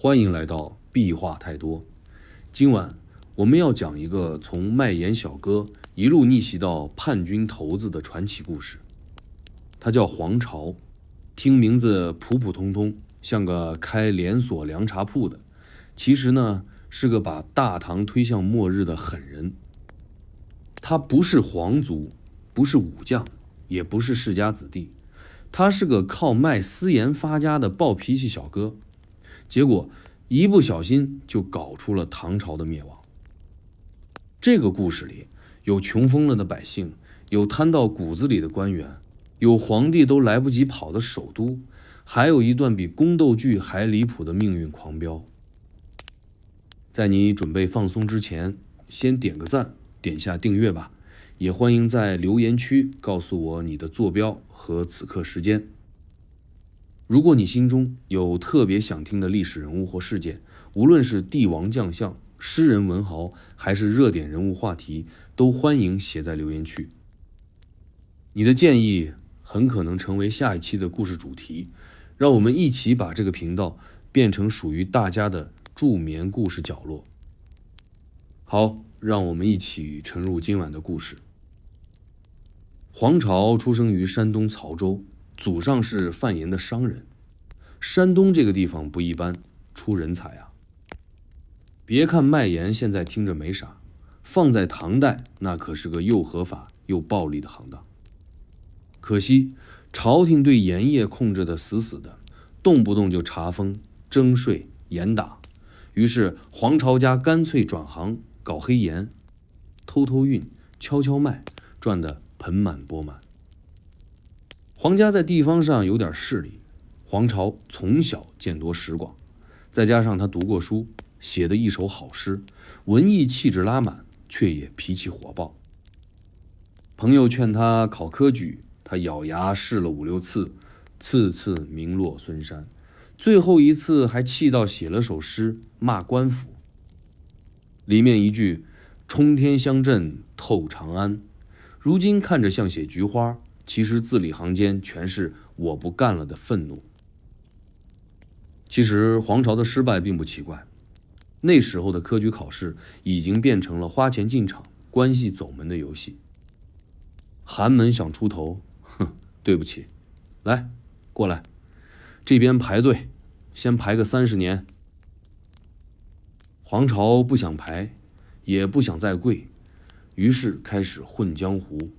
欢迎来到壁话太多。今晚我们要讲一个从卖盐小哥一路逆袭到叛军头子的传奇故事。他叫黄巢，听名字普普通通，像个开连锁凉茶铺的，其实呢是个把大唐推向末日的狠人。他不是皇族，不是武将，也不是世家子弟，他是个靠卖私盐发家的暴脾气小哥。结果一不小心就搞出了唐朝的灭亡。这个故事里有穷疯了的百姓，有贪到骨子里的官员，有皇帝都来不及跑的首都，还有一段比宫斗剧还离谱的命运狂飙。在你准备放松之前，先点个赞，点下订阅吧，也欢迎在留言区告诉我你的坐标和此刻时间。如果你心中有特别想听的历史人物或事件，无论是帝王将相、诗人文豪，还是热点人物话题，都欢迎写在留言区。你的建议很可能成为下一期的故事主题，让我们一起把这个频道变成属于大家的助眠故事角落。好，让我们一起沉入今晚的故事。黄巢出生于山东曹州，祖上是贩盐的商人。山东这个地方不一般，出人才啊！别看卖盐现在听着没啥，放在唐代那可是个又合法又暴利的行当。可惜朝廷对盐业控制得死死的，动不动就查封、征税、严打。于是黄巢家干脆转行搞黑盐，偷偷运，悄悄卖，赚得盆满钵满。黄家在地方上有点势力，黄巢从小见多识广，再加上他读过书，写的一手好诗，文艺气质拉满，却也脾气火爆。朋友劝他考科举，他咬牙试了5、6次，次次名落孙山。最后一次还气到写了首诗骂官府，里面一句冲天香阵透长安，如今看着像写菊花，其实字里行间全是我不干了的愤怒。其实黄巢的失败并不奇怪，那时候的科举考试已经变成了花钱进场、关系走门的游戏。寒门想出头，对不起，来，过来，这边排队，先排个30年。黄巢不想排，也不想再跪，于是开始混江湖。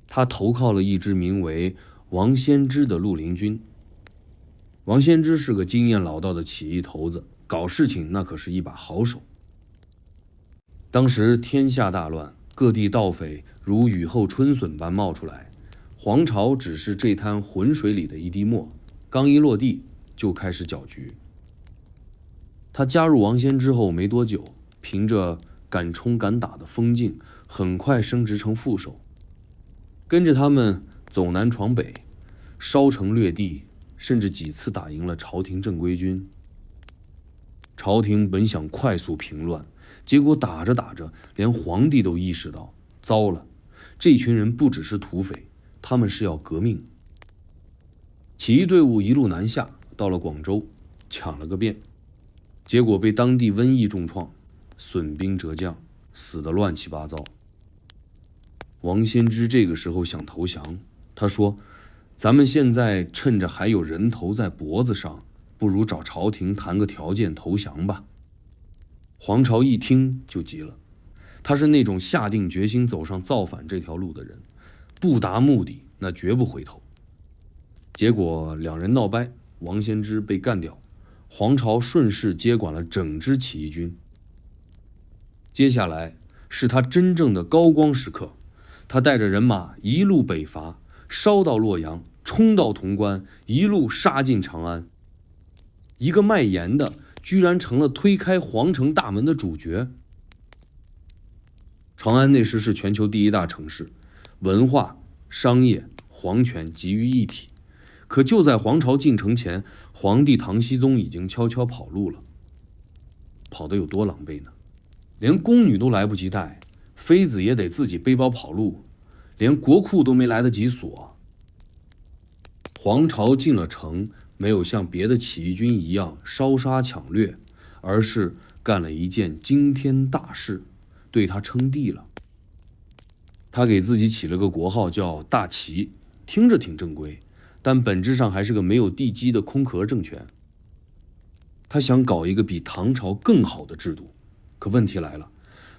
他投靠了一支名为王先知的绿林军。王先知是个经验老道的起义头子，搞事情那可是一把好手。当时天下大乱，各地盗匪如雨后春笋般冒出来，黄巢只是这滩浑水里的一滴墨，刚一落地就开始搅局。他加入王先之后没多久，凭着敢冲敢打的风劲，很快升职成副手。跟着他们走南闯北，烧城掠地，甚至几次打赢了朝廷正规军。朝廷本想快速平乱，结果打着打着，连皇帝都意识到，糟了，这群人不只是土匪，他们是要革命。起义队伍一路南下，到了广州，抢了个遍，结果被当地瘟疫重创，损兵折将，死得乱七八糟。王先知这个时候想投降，他说：“咱们现在趁着还有人头在脖子上，不如找朝廷谈个条件投降吧。”黄巢一听就急了，他是那种下定决心走上造反这条路的人，不达目的那绝不回头。结果两人闹掰，王先知被干掉，黄巢顺势接管了整支起义军。接下来是他真正的高光时刻，他带着人马一路北伐，烧到洛阳，冲到潼关，一路杀进长安。一个卖盐的居然成了推开皇城大门的主角。长安那时是全球第1大城市，文化、商业、皇权集于一体。可就在黄巢进城前，皇帝唐僖宗已经悄悄跑路了。跑得有多狼狈呢？连宫女都来不及带，妃子也得自己背包跑路，连国库都没来得及锁。黄巢进了城，没有像别的起义军一样烧杀抢掠，而是干了一件惊天大事，对他称帝了。他给自己起了个国号叫大齐，听着挺正规，但本质上还是个没有地基的空壳政权。他想搞一个比唐朝更好的制度，可问题来了，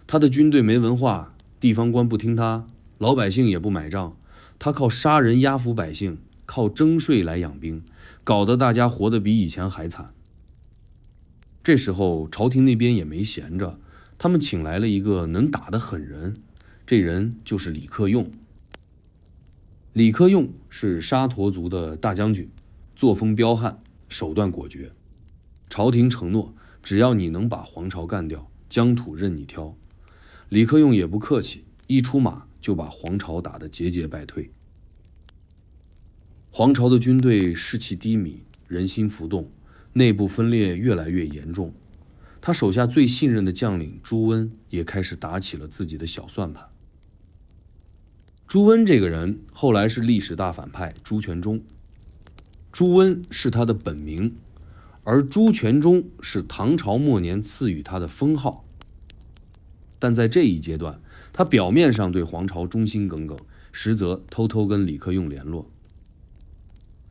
他的军队没文化，地方官不听他，老百姓也不买账，他靠杀人压服百姓，靠征税来养兵，搞得大家活得比以前还惨。这时候朝廷那边也没闲着，他们请来了一个能打的狠人，这人就是李克用。李克用是沙陀族的大将军，作风彪悍，手段果决。朝廷承诺，只要你能把黄巢干掉，疆土任你挑。李克用也不客气，一出马就把黄巢打得节节败退。黄巢的军队士气低迷，人心浮动，内部分裂越来越严重。他手下最信任的将领朱温也开始打起了自己的小算盘。朱温这个人后来是历史大反派朱全忠，朱温是他的本名，而朱全忠是唐朝末年赐予他的封号。但在这一阶段，他表面上对黄巢忠心耿耿，实则偷偷跟李克用联络。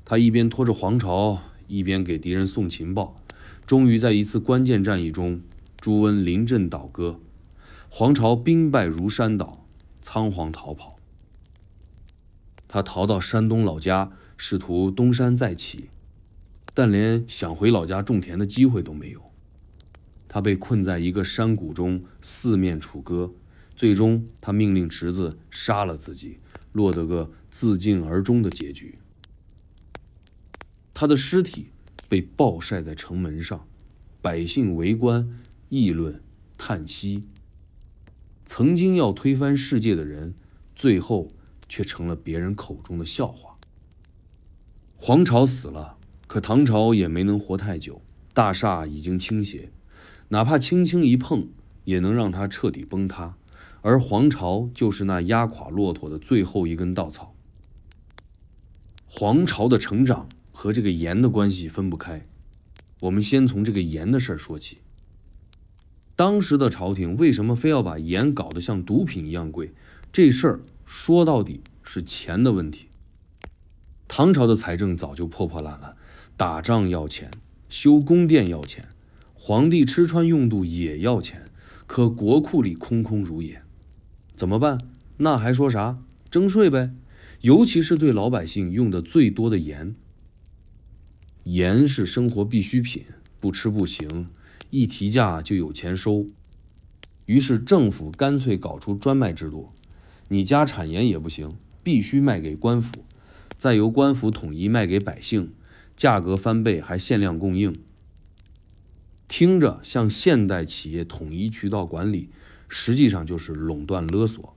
他一边拖着黄巢，一边给敌人送情报，终于在一次关键战役中，朱温临阵倒戈，黄巢兵败如山倒，仓皇逃跑。他逃到山东老家，试图东山再起，但连想回老家种田的机会都没有。他被困在一个山谷中，四面楚歌，最终他命令侄子杀了自己，落得个自尽而终的结局。他的尸体被暴晒在城门上，百姓围观、议论、叹息。曾经要推翻世界的人，最后却成了别人口中的笑话。黄巢死了，可唐朝也没能活太久，大厦已经倾斜，哪怕轻轻一碰，也能让它彻底崩塌。而黄巢就是那压垮骆驼的最后一根稻草。黄巢的成长和这个盐的关系分不开。我们先从这个盐的事儿说起。当时的朝廷为什么非要把盐搞得像毒品一样贵？这事儿说到底是钱的问题。唐朝的财政早就破破烂烂，打仗要钱，修宫殿要钱，皇帝吃穿用度也要钱，可国库里空空如也。怎么办？那还说啥？征税呗，尤其是对老百姓用的最多的盐。盐是生活必需品，不吃不行，一提价就有钱收。于是政府干脆搞出专卖制度，你家产盐也不行，必须卖给官府，再由官府统一卖给百姓，价格翻倍还限量供应。听着像现代企业统一渠道管理，实际上就是垄断勒索。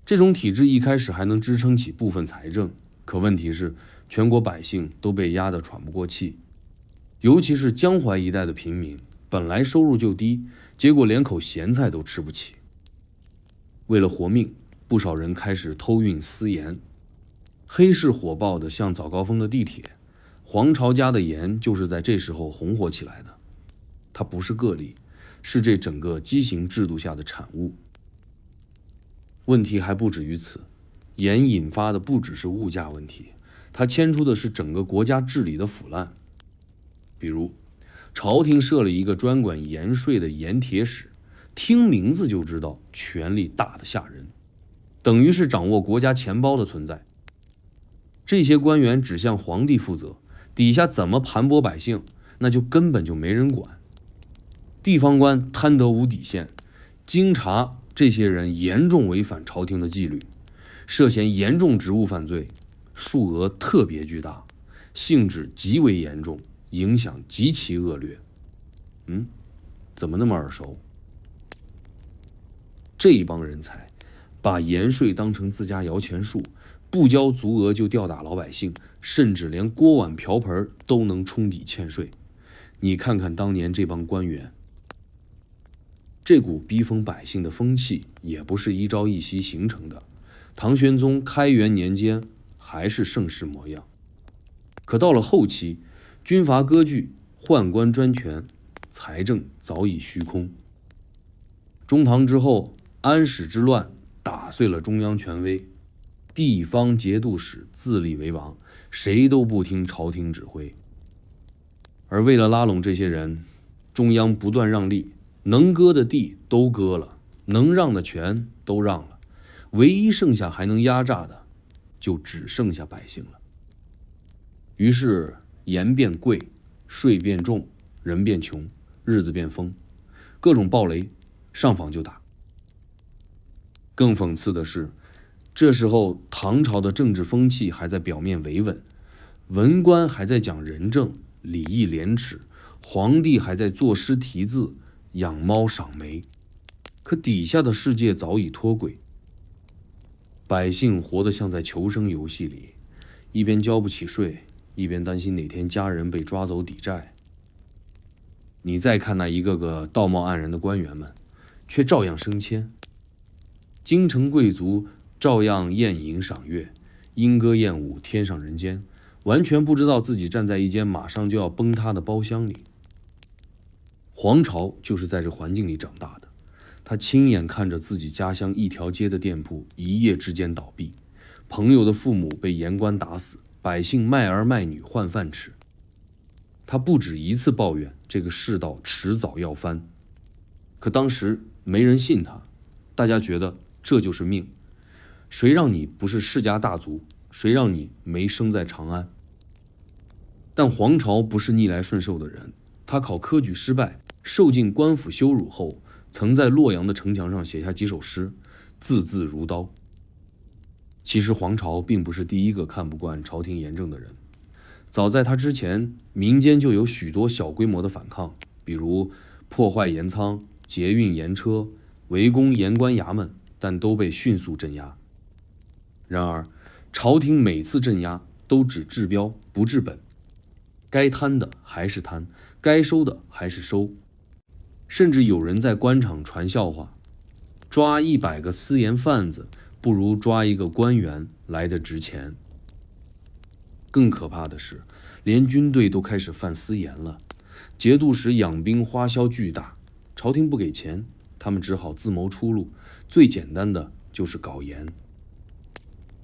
这种体制一开始还能支撑起部分财政，可问题是全国百姓都被压得喘不过气，尤其是江淮一带的平民，本来收入就低，结果连口咸菜都吃不起。为了活命，不少人开始偷运私盐，黑市火爆的像早高峰的地铁。黄巢家的盐就是在这时候红火起来的，它不是个例，是这整个畸形制度下的产物。问题还不止于此，盐引发的不只是物价问题，它牵出的是整个国家治理的腐烂。比如，朝廷设了一个专管盐税的盐铁使，听名字就知道权力大得吓人，等于是掌握国家钱包的存在。这些官员只向皇帝负责，底下怎么盘剥百姓，那就根本就没人管。地方官贪得无底线，经查这些人严重违反朝廷的纪律，涉嫌严重职务犯罪，数额特别巨大，性质极为严重，影响极其恶劣。怎么那么耳熟？这一帮人才把盐税当成自家摇钱树，不交足额就吊打老百姓，甚至连锅碗瓢盆都能冲抵欠税。你看看当年这帮官员，这股逼疯百姓的风气也不是一朝一夕形成的。唐玄宗开元年间还是盛世模样。可到了后期，军阀割据，宦官专权，财政早已虚空。中唐之后，安史之乱打碎了中央权威，地方节度使自立为王，谁都不听朝廷指挥。而为了拉拢这些人，中央不断让利，能割的地都割了，能让的权都让了，唯一剩下还能压榨的，就只剩下百姓了。于是盐变贵，税变重，人变穷，日子变疯，各种暴雷，上访就打。更讽刺的是，这时候唐朝的政治风气还在表面维稳，文官还在讲仁政、礼义廉耻，皇帝还在作诗题字、养猫赏梅，可底下的世界早已脱轨，百姓活得像在求生游戏里，一边交不起税，一边担心哪天家人被抓走抵债。你再看那一个个道貌岸然的官员们，却照样升迁，京城贵族照样宴饮赏月，莺歌燕舞，天上人间，完全不知道自己站在一间马上就要崩塌的包厢里。黄巢就是在这环境里长大的，他亲眼看着自己家乡一条街的店铺一夜之间倒闭，朋友的父母被盐官打死，百姓卖儿卖女换饭吃。他不止一次抱怨这个世道迟早要翻，可当时没人信他，大家觉得这就是命，谁让你不是世家大族，谁让你没生在长安。但黄巢不是逆来顺受的人，他考科举失败，受尽官府羞辱后，曾在洛阳的城墙上写下几首诗，字字如刀。其实黄巢并不是第一个看不惯朝廷严政的人，早在他之前，民间就有许多小规模的反抗，比如破坏盐仓、劫运盐车、围攻盐官衙门，但都被迅速镇压。然而，朝廷每次镇压都只治标不治本，该贪的还是贪，该收的还是收。甚至有人在官场传笑话，抓100个私盐贩子，不如抓一个官员来得值钱。更可怕的是，连军队都开始犯私盐了。节度使养兵花销巨大，朝廷不给钱，他们只好自谋出路，最简单的就是搞盐。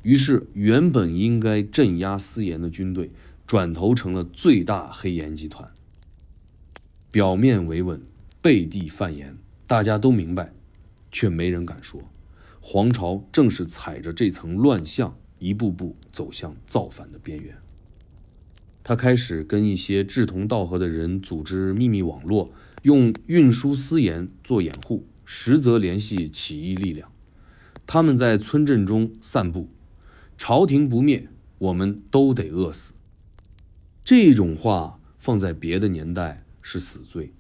于是原本应该镇压私盐的军队，转头成了最大黑盐集团。表面维稳，背地贩盐，大家都明白，却没人敢说。黄巢正是踩着这层乱象，一步步走向造反的边缘。他开始跟一些志同道合的人组织秘密网络，用运输私盐做掩护，实则联系起义力量。他们在村镇中散布，朝廷不灭，我们都得饿死。这种话放在别的年代是死罪，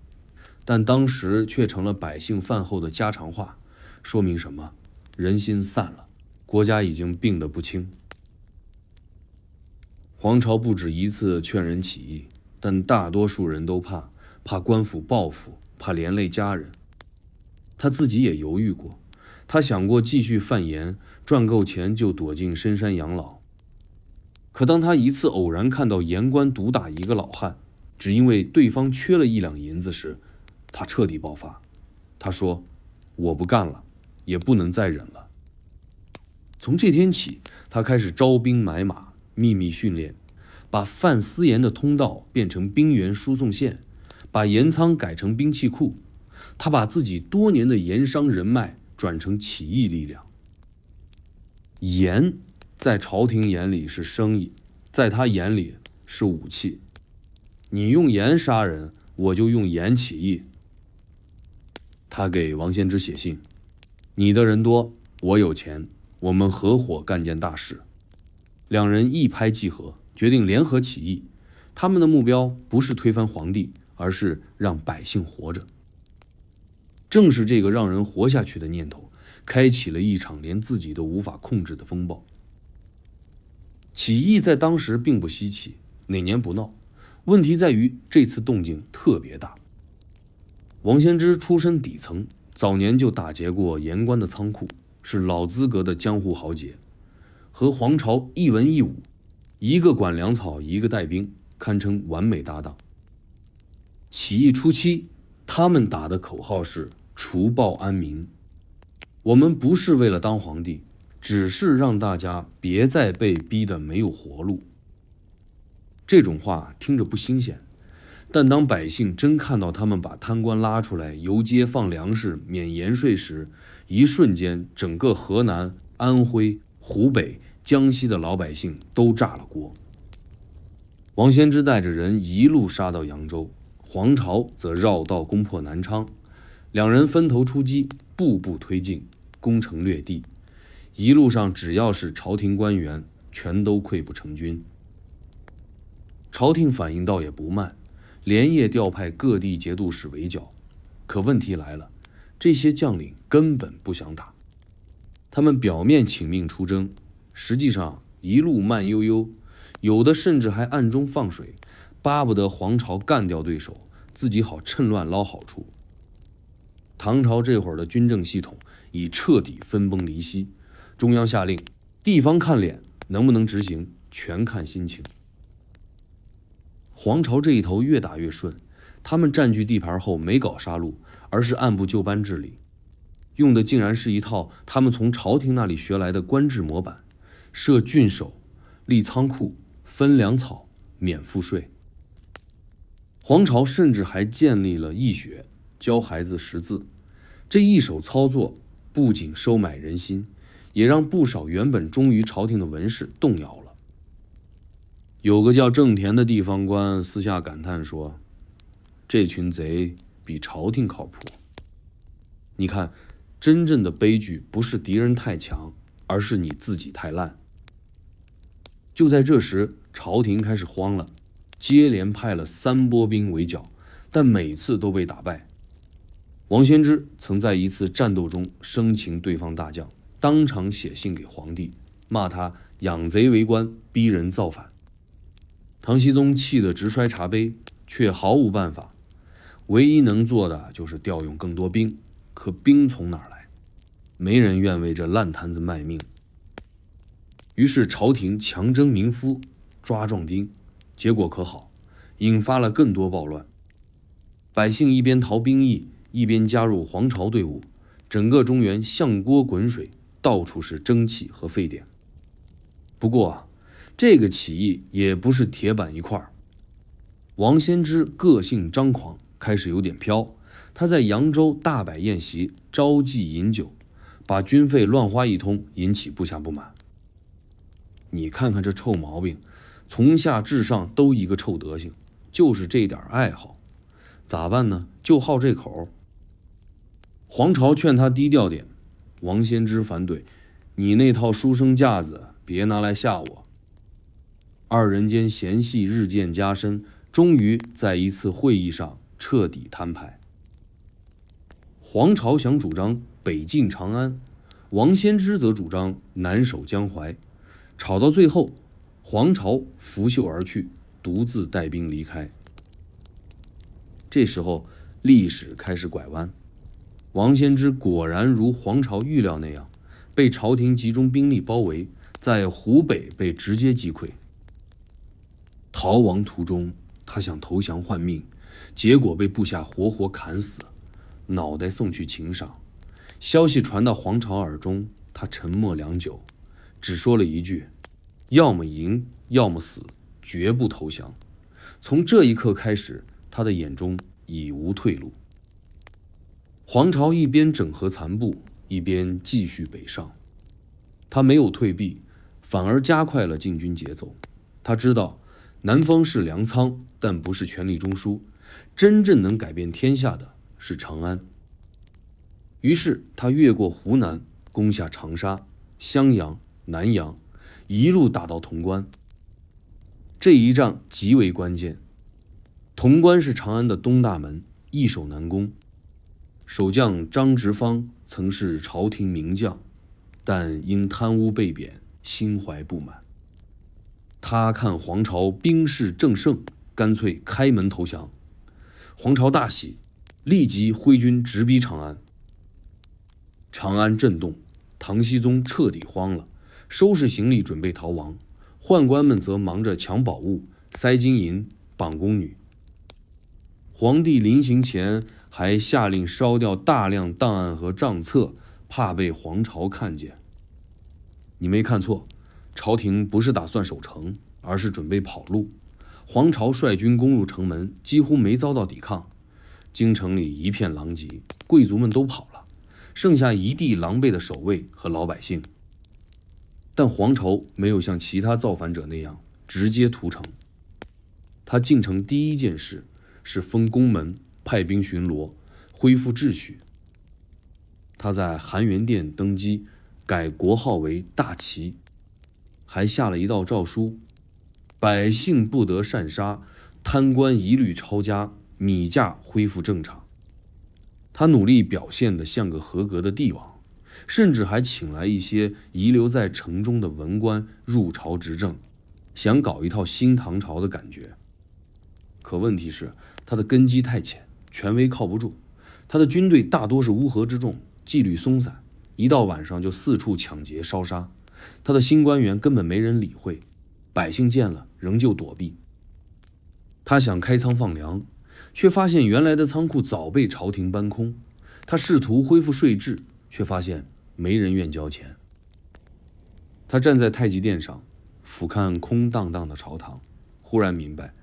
但当时却成了百姓饭后的家常话，说明什么？人心散了，国家已经病得不轻。黄巢不止一次劝人起义，但大多数人都怕官府报复，怕连累家人。他自己也犹豫过，他想过继续贩盐，赚够钱就躲进深山养老。可当他一次偶然看到盐官毒打一个老汉，只因为对方缺了1两银子时，他彻底爆发。他说：“我不干了，也不能再忍了。”从这天起，他开始招兵买马，秘密训练，把贩私盐的通道变成兵员输送线，把盐仓改成兵器库。他把自己多年的盐商人脉转成起义力量。盐在朝廷眼里是生意，在他眼里是武器。你用盐杀人，我就用盐起义。他给王先之写信：“你的人多，我有钱，我们合伙干件大事。”两人一拍即合，决定联合起义。他们的目标不是推翻皇帝，而是让百姓活着。正是这个让人活下去的念头，开启了一场连自己都无法控制的风暴。起义在当时并不稀奇，哪年不闹？问题在于这次动静特别大。王先之出身底层，早年就打劫过盐官的仓库，是老资格的江湖豪杰。和黄巢一文一武，一个管粮草，一个带兵，堪称完美搭档。起义初期，他们打的口号是除暴安民。我们不是为了当皇帝，只是让大家别再被逼得没有活路。这种话听着不新鲜，但当百姓真看到他们把贪官拉出来游街放粮食免盐税时，一瞬间整个河南、安徽、湖北、江西的老百姓都炸了锅。王先之带着人一路杀到扬州，黄巢则绕道攻破南昌，两人分头出击，步步推进，攻城略地。一路上只要是朝廷官员，全都溃不成军。朝廷反应倒也不慢，连夜调派各地节度使围剿。可问题来了，这些将领根本不想打，他们表面请命出征，实际上一路慢悠悠，有的甚至还暗中放水，巴不得黄巢干掉对手，自己好趁乱捞好处。唐朝这会儿的军政系统已彻底分崩离析，中央下令，地方看脸，能不能执行全看心情。黄巢这一头越打越顺，他们占据地盘后没搞杀戮，而是按部就班治理，用的竟然是一套他们从朝廷那里学来的官制模板：设郡守、立仓库、分粮草、免赋税。黄巢甚至还建立了义学，教孩子识字。这一手操作不仅收买人心，也让不少原本忠于朝廷的文士动摇了。有个叫郑田的地方官私下感叹说，这群贼比朝廷靠谱。你看，真正的悲剧不是敌人太强，而是你自己太烂。就在这时，朝廷开始慌了，接连派了3波兵围剿，但每次都被打败。王先之曾在一次战斗中生擒对方大将，当场写信给皇帝，骂他养贼为官，逼人造反。唐僖宗气得直摔茶杯，却毫无办法，唯一能做的就是调用更多兵，可兵从哪儿来？没人愿为这烂摊子卖命。于是朝廷强征民夫，抓壮丁，结果可好，引发了更多暴乱。百姓一边逃兵役，一边加入黄巢队伍，整个中原像锅滚水，到处是蒸汽和沸点。不过这个起义也不是铁板一块。王先之个性张狂，开始有点飘。他在扬州大摆宴席，招妓饮酒，把军费乱花一通，引起部下不满。你看看这臭毛病，从下至上都一个臭德行，就是这点爱好。咋办呢？就好这口。黄巢劝他低调点，王先之反对，你那套书生架子别拿来吓我。二人间嫌隙日渐加深，终于在一次会议上彻底摊牌。黄巢想主张北进长安，王先之则主张南守江淮。吵到最后，黄巢拂袖而去，独自带兵离开。这时候历史开始拐弯，王先之果然如黄巢预料那样，被朝廷集中兵力包围，在湖北被直接击溃。逃亡途中，他想投降换命，结果被部下活活砍死，脑袋送去秦赏。消息传到黄巢耳中，他沉默良久，只说了一句：要么赢，要么死，绝不投降。从这一刻开始，他的眼中已无退路。黄巢一边整合残部，一边继续北上。他没有退避，反而加快了进军节奏。他知道南方是粮仓，但不是权力中枢，真正能改变天下的是长安。于是他越过湖南，攻下长沙、襄阳、南阳，一路打到潼关。这一仗极为关键。潼关是长安的东大门，易守难攻。守将张直方曾是朝廷名将，但因贪污被贬，心怀不满。他看黄巢兵势正盛，干脆开门投降。黄巢大喜，立即挥军直逼长安。长安震动，唐僖宗彻底慌了，收拾行李准备逃亡。宦官们则忙着抢宝物、塞金银、绑宫女。皇帝临行前还下令烧掉大量档案和账册，怕被皇朝看见。你没看错，朝廷不是打算守城，而是准备跑路。皇朝率军攻入城门，几乎没遭到抵抗。京城里一片狼藉，贵族们都跑了，剩下一地狼狈的守卫和老百姓。但皇朝没有像其他造反者那样直接屠城。他进城第一件事是封宫门，派兵巡逻，恢复秩序。他在含元殿登基，改国号为大齐，还下了一道诏书：百姓不得擅杀，贪官一律抄家，米价恢复正常。他努力表现得像个合格的帝王，甚至还请来一些遗留在城中的文官入朝执政，想搞一套新唐朝的感觉。可问题是，他的根基太浅，权威靠不住。他的军队大多是乌合之众，纪律松散，一到晚上就四处抢劫烧杀。他的新官员根本没人理会，百姓见了仍旧躲避。他想开仓放粮，却发现原来的仓库早被朝廷搬空。他试图恢复税制，却发现没人愿交钱。他站在太极殿上，俯瞰空荡荡的朝堂，忽然明白，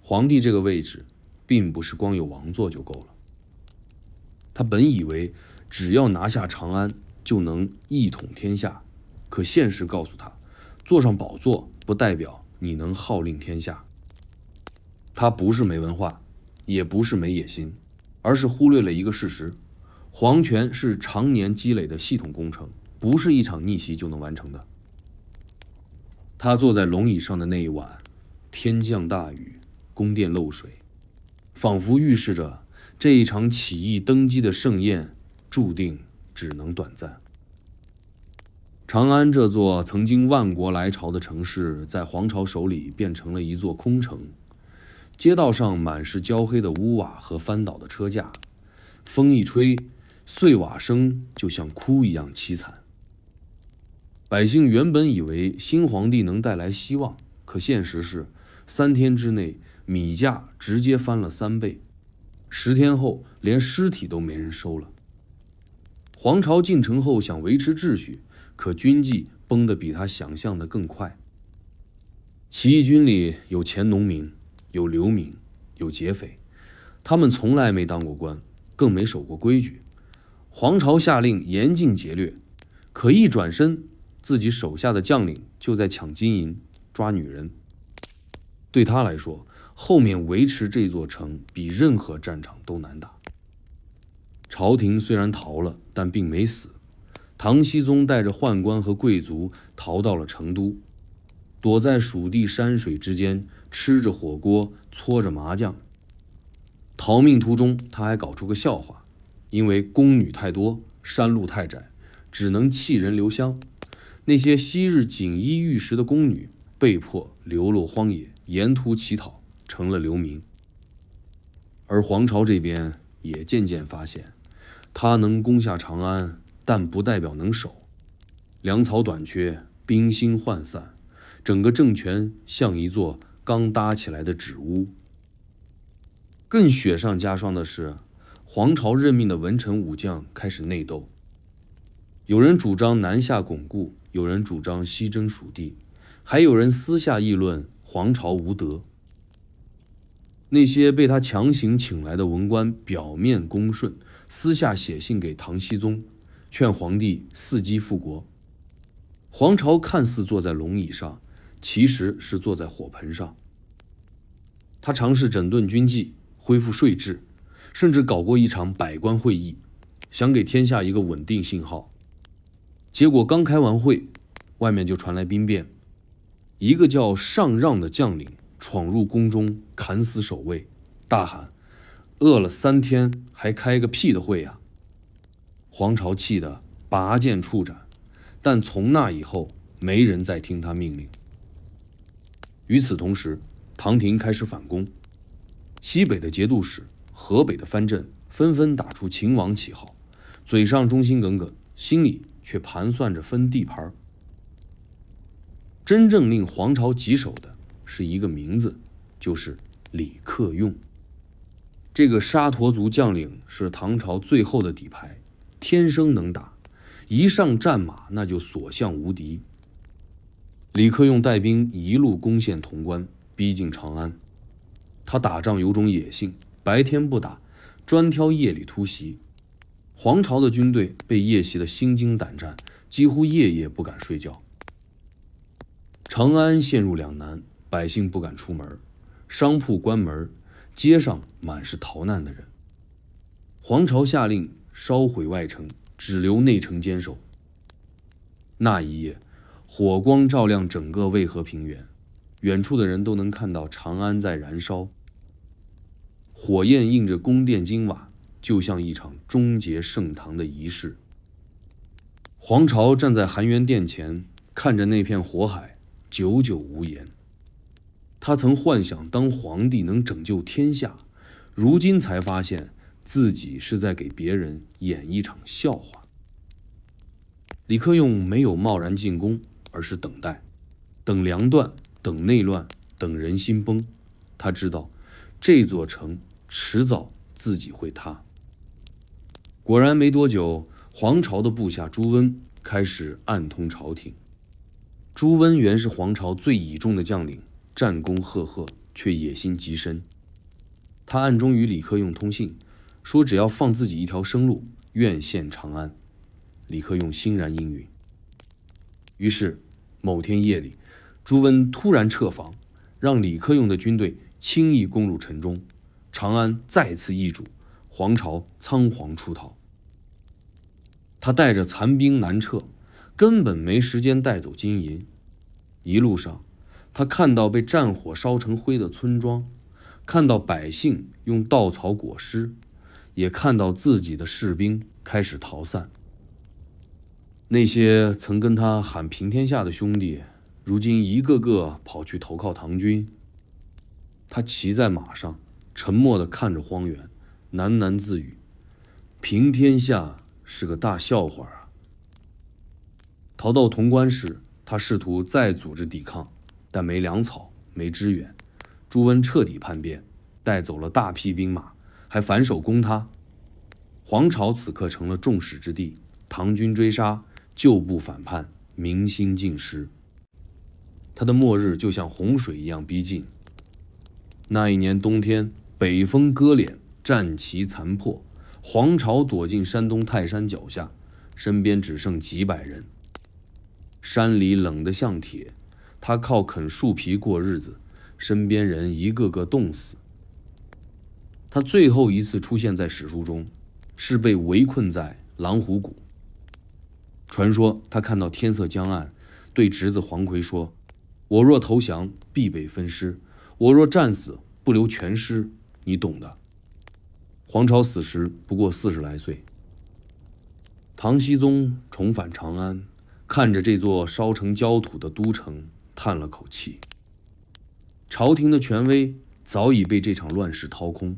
皇帝这个位置并不是光有王座就够了。他本以为只要拿下长安就能一统天下，可现实告诉他，坐上宝座不代表你能号令天下。他不是没文化，也不是没野心，而是忽略了一个事实：皇权是常年积累的系统工程，不是一场逆袭就能完成的。他坐在龙椅上的那一晚，天降大雨，宫殿漏水，仿佛预示着这一场起义登基的盛宴注定只能短暂。长安这座曾经万国来朝的城市，在皇朝手里变成了一座空城。街道上满是焦黑的屋瓦和翻倒的车架，风一吹，碎瓦声就像哭一样凄惨。百姓原本以为新皇帝能带来希望，可现实是3天之内米价直接翻了3倍，10天后连尸体都没人收了。皇朝进城后想维持秩序，可军纪崩得比他想象的更快。起义军里有前农民，有流民，有劫匪，他们从来没当过官，更没守过规矩。皇朝下令严禁劫掠，可一转身，自己手下的将领就在抢金银、抓女人。对他来说，后面维持这座城比任何战场都难打。朝廷虽然逃了，但并没死。唐僖宗带着宦官和贵族逃到了成都，躲在蜀地山水之间，吃着火锅，搓着麻将。逃命途中，他还搞出个笑话，因为宫女太多，山路太窄，只能弃人留香。那些昔日锦衣玉食的宫女被迫流落荒野，沿途乞讨，成了流民。而皇朝这边也渐渐发现，他能攻下长安，但不代表能守。粮草短缺，兵心涣散，整个政权像一座刚搭起来的纸屋。更雪上加霜的是，皇朝任命的文臣武将开始内斗，有人主张南下巩固，有人主张西征蜀地，还有人私下议论皇朝无德。那些被他强行请来的文官表面恭顺，私下写信给唐僖宗，劝皇帝伺机复国。皇朝看似坐在龙椅上，其实是坐在火盆上。他尝试整顿军纪，恢复税制，甚至搞过一场百官会议，想给天下一个稳定信号。结果刚开完会，外面就传来兵变，一个叫上让的将领闯入宫中，砍死守卫，大喊：饿了3天还开个屁的会呀！皇朝气得拔剑处斩，但从那以后没人再听他命令。与此同时，唐廷开始反攻，西北的节度使、河北的藩镇纷纷打出秦王旗号，嘴上忠心耿耿，心里却盘算着分地盘。真正令黄巢棘手的是一个名字，就是李克用。这个沙陀族将领是唐朝最后的底牌，天生能打，一上战马那就所向无敌。李克用带兵一路攻陷潼关，逼近长安。他打仗有种野性，白天不打，专挑夜里突袭。黄巢的军队被夜袭得心惊胆战，几乎夜夜不敢睡觉。长安陷入两难，百姓不敢出门，商铺关门，街上满是逃难的人。黄巢下令烧毁外城，只留内城坚守。那一夜，火光照亮整个渭河平原，远处的人都能看到长安在燃烧。火焰映着宫殿金瓦，就像一场终结盛唐的仪式。黄巢站在含元殿前，看着那片火海，久久无言。他曾幻想当皇帝能拯救天下，如今才发现自己是在给别人演一场笑话。李克用没有贸然进攻，而是等待，等粮断，等内乱，等人心崩。他知道这座城迟早自己会塌。果然没多久，黄巢的部下朱温开始暗通朝廷。朱温原是黄巢最倚重的将领，战功赫赫，却野心极深。他暗中与李克用通信，说只要放自己一条生路，愿献长安。李克用欣然应允。于是某天夜里，朱温突然撤防，让李克用的军队轻易攻入城中，长安再次易主，黄巢仓皇出逃。他带着残兵南撤，根本没时间带走金银。一路上，他看到被战火烧成灰的村庄，看到百姓用稻草裹尸，也看到自己的士兵开始逃散。那些曾跟他喊平天下的兄弟，如今一个个跑去投靠唐军。他骑在马上，沉默地看着荒原，喃喃自语：平天下是个大笑话啊。逃到潼关时，他试图再组织抵抗，但没粮草，没支援。朱温彻底叛变，带走了大批兵马，还反手攻他。黄巢此刻成了众矢之的，唐军追杀，旧部反叛，民心尽失。他的末日就像洪水一样逼近。那一年冬天，北风割脸，战旗残破，黄巢躲进山东泰山脚下，身边只剩几百人。山里冷得像铁，他靠啃树皮过日子，身边人一个个冻死。他最后一次出现在史书中，是被围困在狼虎谷。传说他看到天色将暗，对侄子黄奎说：我若投降，必被分尸；我若战死，不留全尸，你懂的。黄巢死时不过40来岁。唐僖宗重返长安，看着这座烧成焦土的都城，叹了口气。朝廷的权威早已被这场乱世掏空。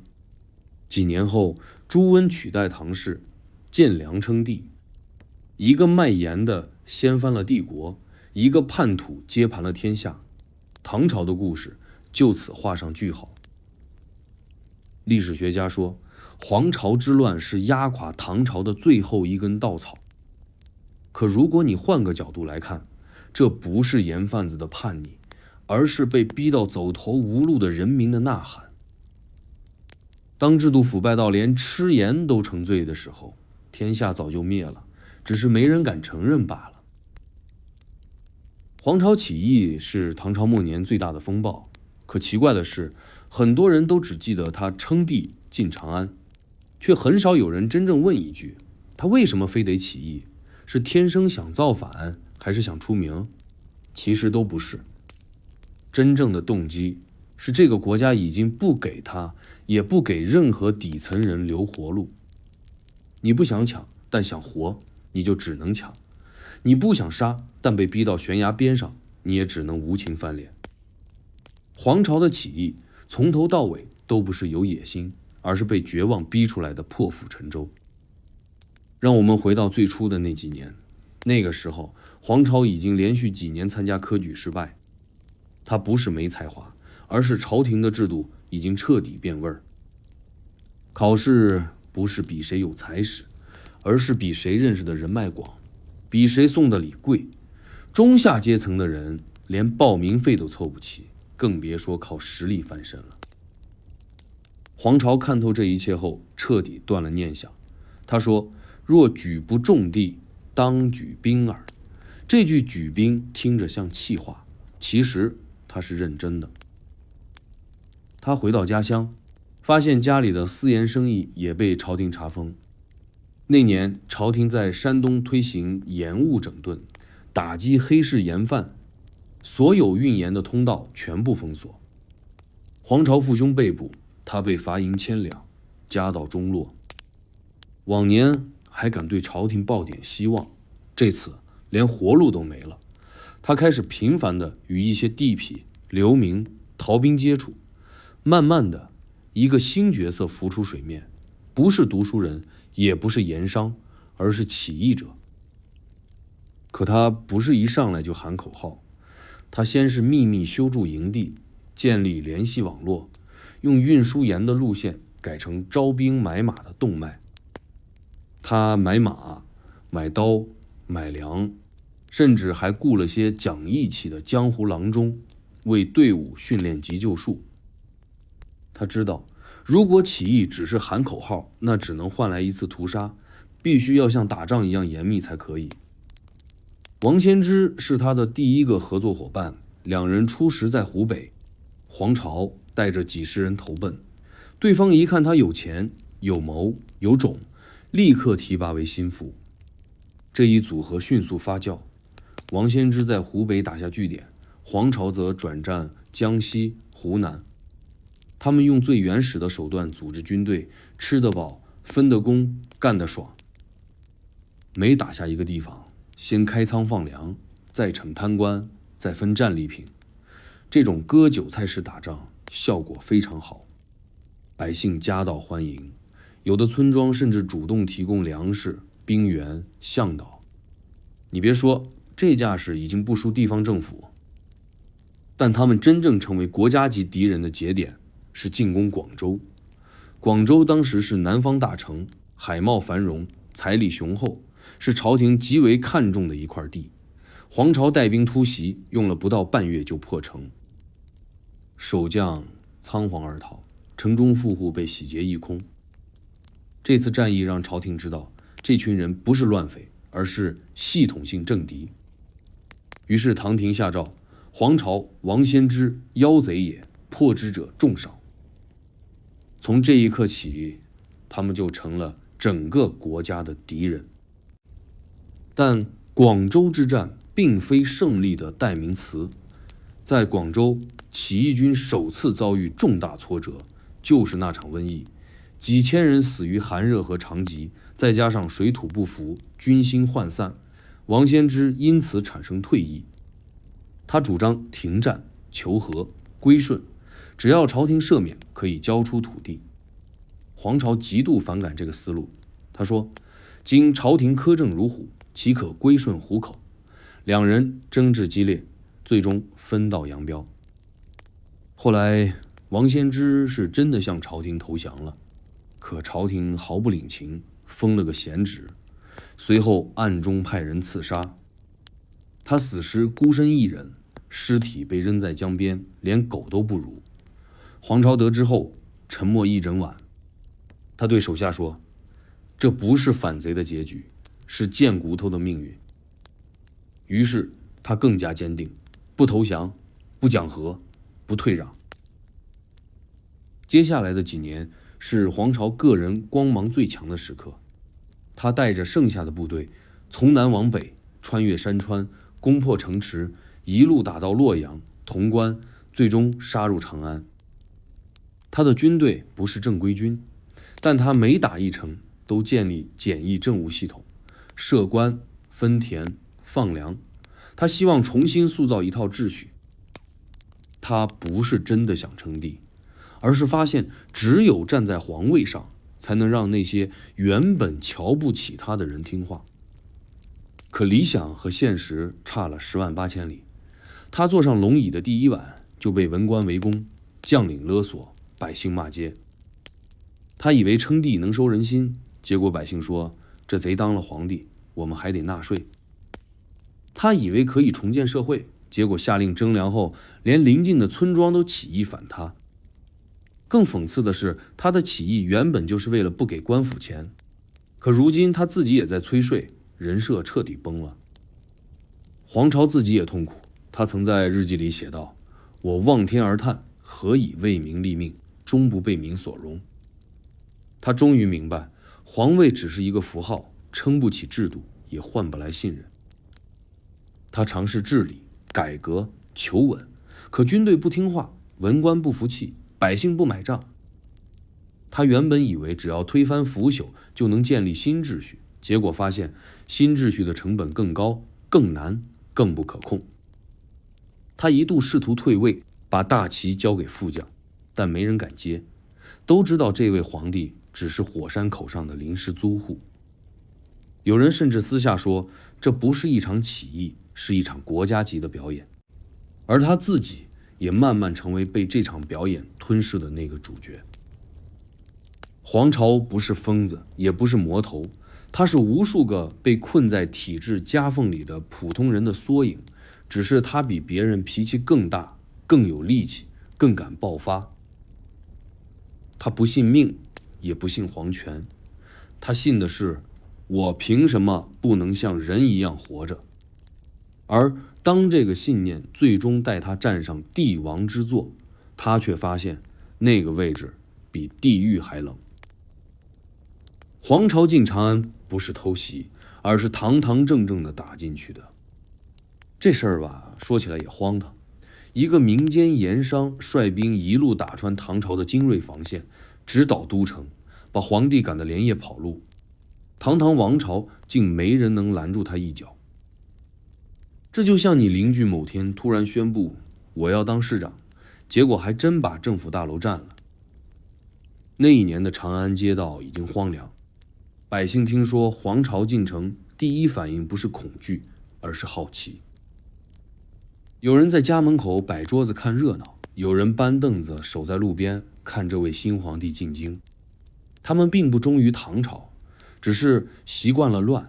几年后，朱温取代唐氏，建梁称帝。一个卖盐的掀翻了帝国，一个叛徒接盘了天下。唐朝的故事就此画上句号。历史学家说，黄巢之乱是压垮唐朝的最后一根稻草。可如果你换个角度来看，这不是盐贩子的叛逆，而是被逼到走投无路的人民的呐喊。当制度腐败到连吃盐都成罪的时候，天下早就灭了，只是没人敢承认罢了。黄巢起义是唐朝末年最大的风暴，可奇怪的是，很多人都只记得他称帝进长安，却很少有人真正问一句：他为什么非得起义？是天生想造反，还是想出名？其实都不是。真正的动机是这个国家已经不给他，也不给任何底层人留活路。你不想抢，但想活，你就只能抢；你不想杀，但被逼到悬崖边上，你也只能无情翻脸。黄巢的起义从头到尾都不是有野心，而是被绝望逼出来的破釜沉舟。让我们回到最初的那几年，那个时候，黄巢已经连续几年参加科举失败。他不是没才华，而是朝廷的制度已经彻底变味儿。考试不是比谁有才识，而是比谁认识的人脉广，比谁送的礼贵。中下阶层的人连报名费都凑不齐，更别说靠实力翻身了。黄巢看透这一切后，彻底断了念想。他说：“若举不中第，当举兵耳。”这句举兵听着像气话，其实他是认真的。他回到家乡，发现家里的私盐生意也被朝廷查封。那年，朝廷在山东推行盐务整顿，打击黑市盐贩，所有运盐的通道全部封锁。黄巢父兄被捕，他被罚银1000两，家道中落。往年还敢对朝廷抱点希望，这次连活路都没了。他开始频繁地与一些地痞、流民、逃兵接触，慢慢的，一个新角色浮出水面，不是读书人，也不是盐商，而是起义者。可他不是一上来就喊口号，他先是秘密修筑营地，建立联系网络，用运输盐的路线改成招兵买马的动脉。他买马、买刀、买粮，甚至还雇了些讲义气的江湖郎中，为队伍训练急救术。他知道，如果起义只是喊口号，那只能换来一次屠杀，必须要像打仗一样严密才可以。王先之是他的第一个合作伙伴，两人初识在湖北，黄巢带着几十人投奔，对方一看他有钱、有谋、有种，立刻提拔为心腹。这一组合迅速发酵，王先之在湖北打下据点，黄巢则转战江西、湖南。他们用最原始的手段组织军队，吃得饱，分得工，干得爽。每打下一个地方，先开仓放粮，再惩贪官，再分战利品。这种割韭菜式打仗效果非常好，百姓夹道欢迎，有的村庄甚至主动提供粮食、兵员、向导。你别说，这架势已经不输地方政府。但他们真正成为国家级敌人的节点是进攻广州。广州当时是南方大城，海贸繁荣，财力雄厚，是朝廷极为看重的一块地。黄巢带兵突袭，用了不到半月就破城。守将仓皇而逃，城中富户被洗劫一空。这次战役让朝廷知道，这群人不是乱匪，而是系统性政敌。于是唐廷下诏，黄巢、王先之妖贼也，破之者众少。从这一刻起，他们就成了整个国家的敌人。但广州之战并非胜利的代名词。在广州，起义军首次遭遇重大挫折，就是那场瘟疫，几千人死于寒热和长疾，再加上水土不服，军心涣散，王先之因此产生退意。他主张停战、求和、归顺，只要朝廷赦免，可以交出土地。黄巢极度反感这个思路，他说：“今朝廷苛政如虎，岂可归顺虎口？”两人争执激烈，最终分道扬镳。后来，王先之是真的向朝廷投降了，可朝廷毫不领情，封了个闲职，随后暗中派人刺杀。他死时孤身一人，尸体被扔在江边，连狗都不如。黄巢得知后，沉默一整晚。他对手下说：“这不是反贼的结局，是贱骨头的命运。”于是他更加坚定，不投降，不讲和，不退让。接下来的几年是黄巢个人光芒最强的时刻。他带着剩下的部队从南往北，穿越山川，攻破城池，一路打到洛阳、潼关，最终杀入长安。他的军队不是正规军，但他每打一城都建立简易政务系统，设官、分田、放粮。他希望重新塑造一套秩序。他不是真的想称帝，而是发现只有站在皇位上，才能让那些原本瞧不起他的人听话。可理想和现实差了108000里。他坐上龙椅的第一晚，就被文官围攻，将领勒索，百姓骂街。他以为称帝能收人心，结果百姓说，这贼当了皇帝，我们还得纳税。他以为可以重建社会，结果下令征粮后，连邻近的村庄都起义反他。更讽刺的是，他的起义原本就是为了不给官府钱，可如今他自己也在催税，人设彻底崩了。黄巢自己也痛苦，他曾在日记里写道：“我望天而叹，何以为民立命，终不被民所容。”他终于明白，皇位只是一个符号，撑不起制度，也换不来信任。他尝试治理、改革、求稳，可军队不听话，文官不服气，百姓不买账。他原本以为只要推翻腐朽就能建立新秩序，结果发现新秩序的成本更高、更难、更不可控。他一度试图退位，把大旗交给副将，但没人敢接，都知道这位皇帝只是火山口上的临时租户。有人甚至私下说，这不是一场起义，是一场国家级的表演。而他自己也慢慢成为被这场表演吞噬的那个主角。黄巢不是疯子，也不是魔头，他是无数个被困在体制夹缝里的普通人的缩影，只是他比别人脾气更大，更有力气，更敢爆发。他不信命，也不信皇权，他信的是，我凭什么不能像人一样活着？而当这个信念最终带他站上帝王之座，他却发现那个位置比地狱还冷。黄巢进长安不是偷袭，而是堂堂正正地打进去的。这事儿吧，说起来也荒唐。一个民间盐商率兵一路打穿唐朝的精锐防线，直捣都城，把皇帝赶得连夜跑路。堂堂王朝竟没人能拦住他一脚。这就像你邻居某天突然宣布我要当市长，结果还真把政府大楼占了。那一年的长安街道已经荒凉，百姓听说黄巢进城，第一反应不是恐惧，而是好奇。有人在家门口摆桌子看热闹，有人搬凳子守在路边看这位新皇帝进京。他们并不忠于唐朝，只是习惯了乱。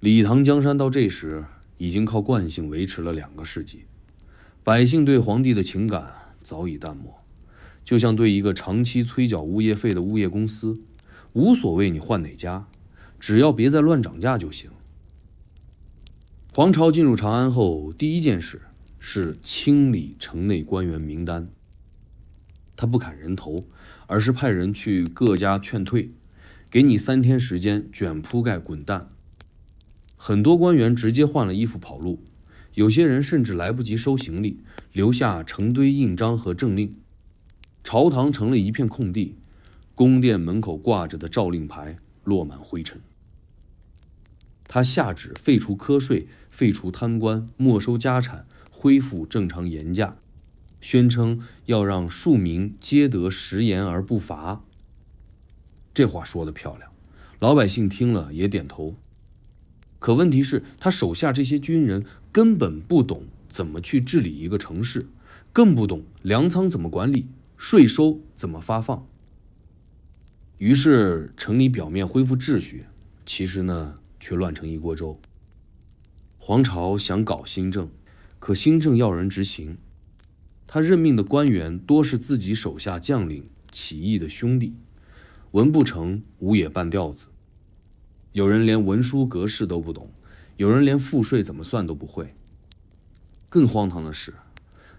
李唐江山到这时已经靠惯性维持了2个世纪，百姓对皇帝的情感早已淡漠，就像对一个长期催缴物业费的物业公司，无所谓你换哪家，只要别再乱涨价就行。黄巢进入长安后，第一件事是清理城内官员名单。他不砍人头，而是派人去各家劝退，给你3天时间卷铺盖滚蛋。很多官员直接换了衣服跑路，有些人甚至来不及收行李，留下成堆印章和政令。朝堂成了一片空地，宫殿门口挂着的诏令牌落满灰尘。他下旨废除苛税，废除贪官，没收家产，恢复正常盐价，宣称要让庶民皆得食盐而不乏。这话说得漂亮，老百姓听了也点头。可问题是，他手下这些军人根本不懂怎么去治理一个城市，更不懂粮仓怎么管理，税收怎么发放。于是城里表面恢复秩序，其实呢却乱成一锅粥。黄巢想搞新政，可新政要人执行，他任命的官员多是自己手下将领起义的兄弟，文不成武也半吊子。有人连文书格式都不懂，有人连赋税怎么算都不会。更荒唐的是，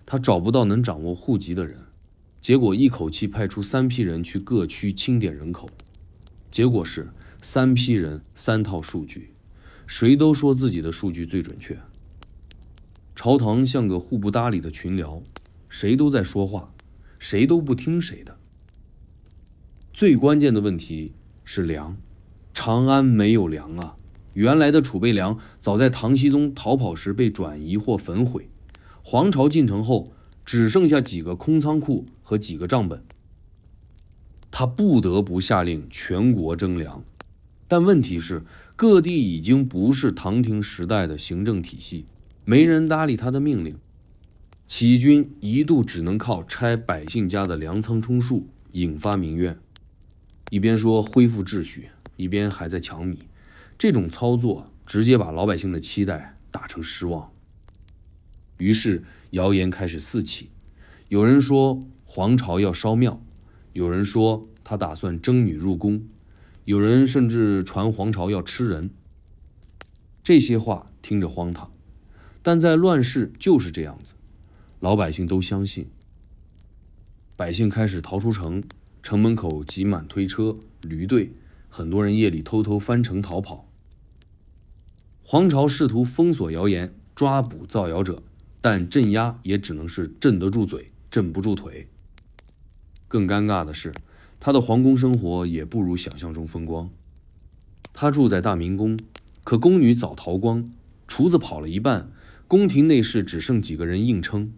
他找不到能掌握户籍的人，结果一口气派出3批人去各区清点人口。结果是3批人3套数据，谁都说自己的数据最准确。朝堂像个互不搭理的群聊，谁都在说话，谁都不听谁的。最关键的问题是粮，长安没有粮啊！原来的储备粮早在唐僖宗逃跑时被转移或焚毁，黄巢进城后只剩下几个空仓库和几个账本。他不得不下令全国征粮。但问题是，各地已经不是唐廷时代的行政体系，没人搭理他的命令。起义军一度只能靠拆百姓家的粮仓充数，引发民怨。一边说恢复秩序，一边还在抢米，这种操作直接把老百姓的期待打成失望。于是谣言开始四起，有人说黄巢要烧庙，有人说他打算征女入宫，有人甚至传黄巢要吃人。这些话听着荒唐，但在乱世就是这样子，老百姓都相信。百姓开始逃出城，城门口挤满推车、驴队，很多人夜里偷偷翻城逃跑。黄巢试图封锁谣言，抓捕造谣者，但镇压也只能是镇得住嘴，镇不住腿。更尴尬的是，他的皇宫生活也不如想象中风光。他住在大明宫，可宫女早逃光，厨子跑了一半，宫廷内侍只剩几个人硬撑。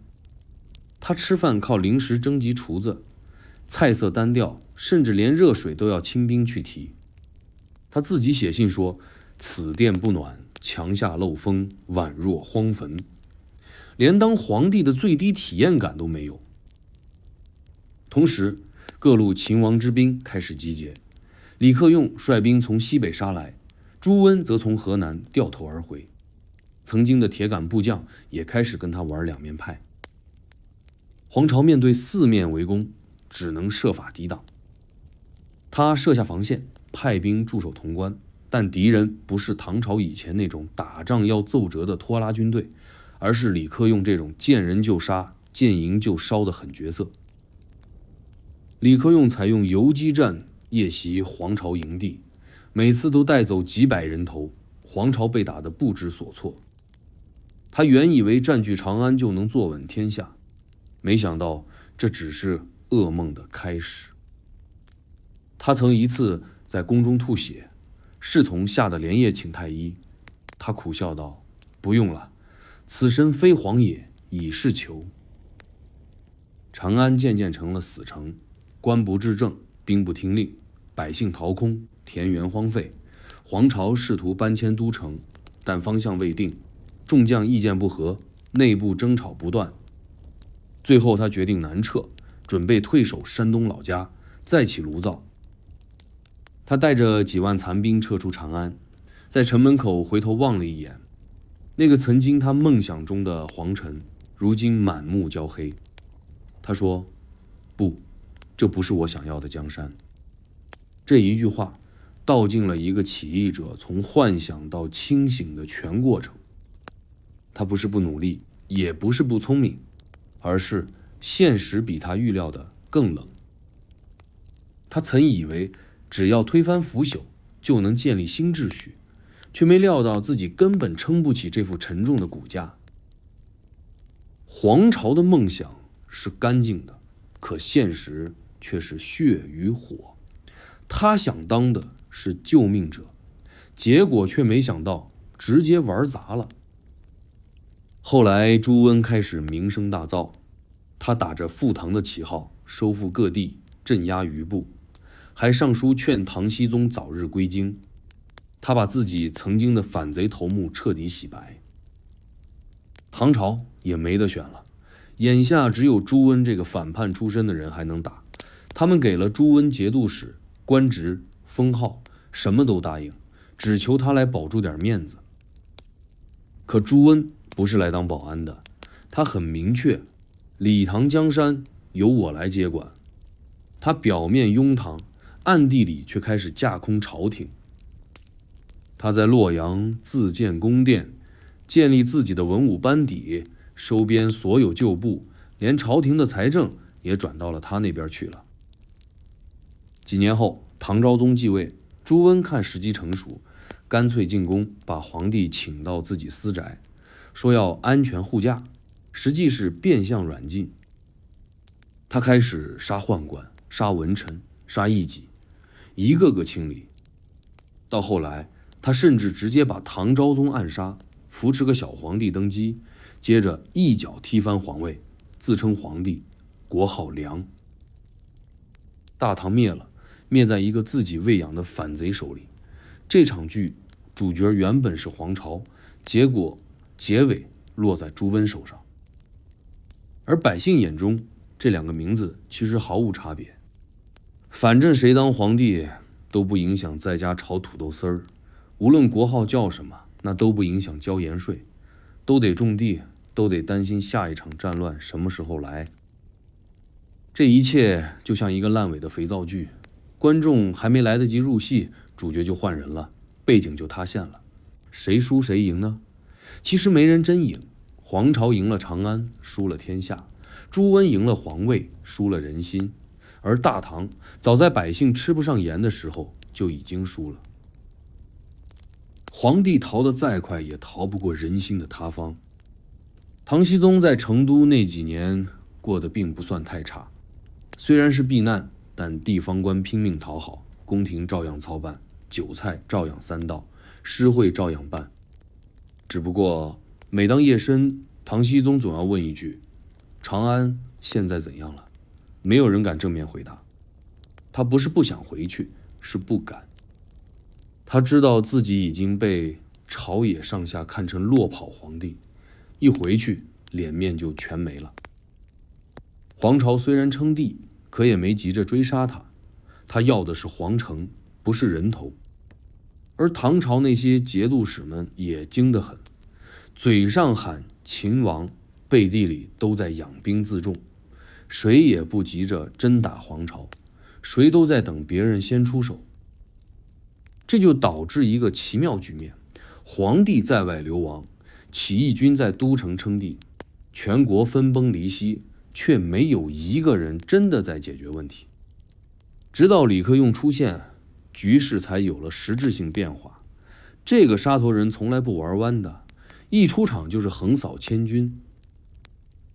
他吃饭靠临时征集厨子，菜色单调，甚至连热水都要清兵去提。他自己写信说：“此殿不暖，墙下漏风，宛若荒坟。”连当皇帝的最低体验感都没有。同时，各路秦王之兵开始集结，李克用率兵从西北杀来，朱温则从河南掉头而回。曾经的铁杆部将也开始跟他玩两面派。黄巢面对四面围攻，只能设法抵挡。他设下防线，派兵驻守潼关，但敌人不是唐朝以前那种打仗要奏折的拖拉军队，而是李克用这种见人就杀、见营就烧的狠角色。李克用采用游击战夜袭黄巢营地，每次都带走几百人头，黄巢被打得不知所措。他原以为占据长安就能坐稳天下，没想到这只是噩梦的开始。他曾一次在宫中吐血，侍从吓得连夜请太医。他苦笑道：“不用了，此身非黄也，已是囚。”长安渐渐成了死城，官不治政，兵不听令，百姓逃空，田园荒废。黄巢试图搬迁都城，但方向未定，众将意见不合，内部争吵不断。最后他决定南撤，准备退守山东老家，再起炉灶。他带着几万残兵撤出长安，在城门口回头望了一眼，那个曾经他梦想中的皇城，如今满目焦黑。他说：“不，这不是我想要的江山。”这一句话道尽了一个起义者从幻想到清醒的全过程。他不是不努力，也不是不聪明，而是现实比他预料的更冷。他曾以为只要推翻腐朽，就能建立新秩序，却没料到自己根本撑不起这副沉重的骨架。黄巢的梦想是干净的，可现实却是血与火。他想当的是救命者，结果却没想到直接玩砸了。后来朱温开始名声大噪，他打着复唐的旗号，收复各地，镇压余部，还上书劝唐僖宗早日归京。他把自己曾经的反贼头目彻底洗白。唐朝也没得选了，眼下只有朱温这个反叛出身的人还能打。他们给了朱温节度使、官职、封号，什么都答应，只求他来保住点面子。可朱温不是来当保安的，他很明确，李唐江山由我来接管。他表面拥唐，暗地里却开始架空朝廷。他在洛阳自建宫殿，建立自己的文武班底，收编所有旧部，连朝廷的财政也转到了他那边去了。几年后，唐昭宗继位，朱温看时机成熟，干脆进宫，把皇帝请到自己私宅，说要安全护驾，实际是变相软禁。他开始杀宦官，杀文臣，杀异己，一个个清理。到后来，他甚至直接把唐昭宗暗杀，扶持个小皇帝登基，接着一脚踢翻皇位，自称皇帝，国号梁。大唐灭了，灭在一个自己喂养的反贼手里，这场剧主角原本是黄巢，结果结尾落在朱温手上。而百姓眼中，这两个名字其实毫无差别，反正谁当皇帝都不影响在家炒土豆丝儿，无论国号叫什么，那都不影响交盐税，都得种地，都得担心下一场战乱什么时候来。这一切就像一个烂尾的肥皂剧，观众还没来得及入戏，主角就换人了，背景就塌陷了。谁输谁赢呢？其实没人真赢，黄巢赢了长安，输了天下；朱温赢了皇位，输了人心。而大唐早在百姓吃不上盐的时候就已经输了。皇帝逃得再快，也逃不过人心的塌方。唐僖宗在成都那几年过得并不算太差，虽然是避难，但地方官拼命讨好，宫廷照样操办，酒菜照样3道，诗会照样办。只不过每当夜深，唐僖宗总要问一句：长安现在怎样了？没有人敢正面回答。他不是不想回去，是不敢。他知道自己已经被朝野上下看成落跑皇帝，一回去脸面就全没了。黄巢虽然称帝，可也没急着追杀他，他要的是皇城，不是人头。而唐朝那些节度使们也精得很，嘴上喊秦王，背地里都在养兵自重，谁也不急着真打黄巢，谁都在等别人先出手。这就导致一个奇妙局面：皇帝在外流亡，起义军在都城称帝，全国分崩离析，却没有一个人真的在解决问题。直到李克用出现，局势才有了实质性变化。这个沙头人从来不玩弯的，一出场就是横扫千军。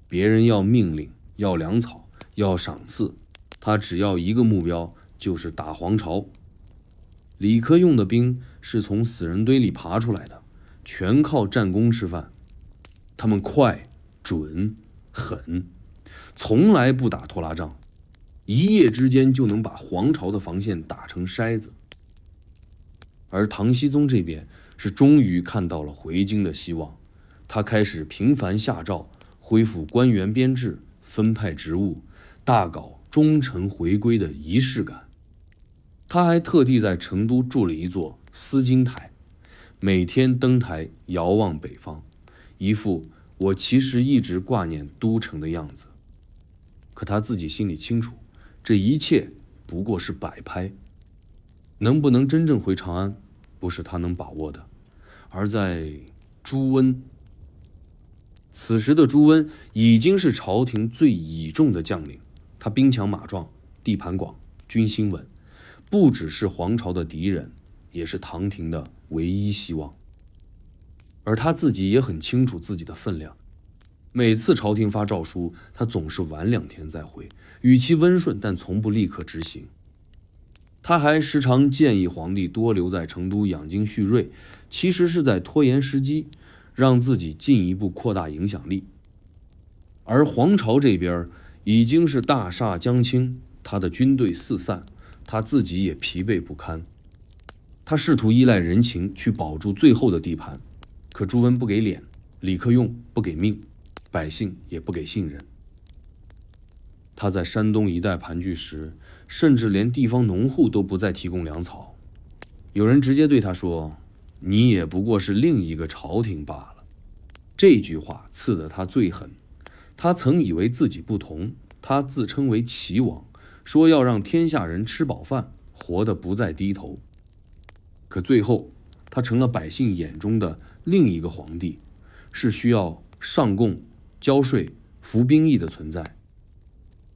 别人要命令，要粮草，要赏赐，他只要一个目标，就是打黄巢。李克用的兵是从死人堆里爬出来的，全靠战功吃饭。他们快、准、狠，从来不打拖拉仗，一夜之间就能把黄巢的防线打成筛子。而唐僖宗这边是终于看到了回京的希望，他开始频繁下诏，恢复官员编制，分派职务，大搞忠臣回归的仪式感。他还特地在成都筑了一座思经台，每天登台遥望北方，一副我其实一直挂念都城的样子。可他自己心里清楚，这一切不过是摆拍，能不能真正回长安，不是他能把握的。而在朱温，此时的朱温已经是朝廷最倚重的将领，他兵强马壮，地盘广，军心稳，不只是黄巢的敌人，也是唐廷的唯一希望。而他自己也很清楚自己的分量，每次朝廷发诏书，他总是晚2天再回，语气温顺，但从不立刻执行。他还时常建议皇帝多留在成都养精蓄锐，其实是在拖延时机，让自己进一步扩大影响力。而黄巢这边已经是大厦将倾，他的军队四散，他自己也疲惫不堪。他试图依赖人情去保住最后的地盘，可朱温不给脸，李克用不给命，百姓也不给信任。他在山东一带盘踞时，甚至连地方农户都不再提供粮草。有人直接对他说：你也不过是另一个朝廷罢了。这句话刺得他最狠。他曾以为自己不同，他自称为齐王，说要让天下人吃饱饭，活得不再低头。可最后他成了百姓眼中的另一个皇帝，是需要上贡、交税、服兵役的存在。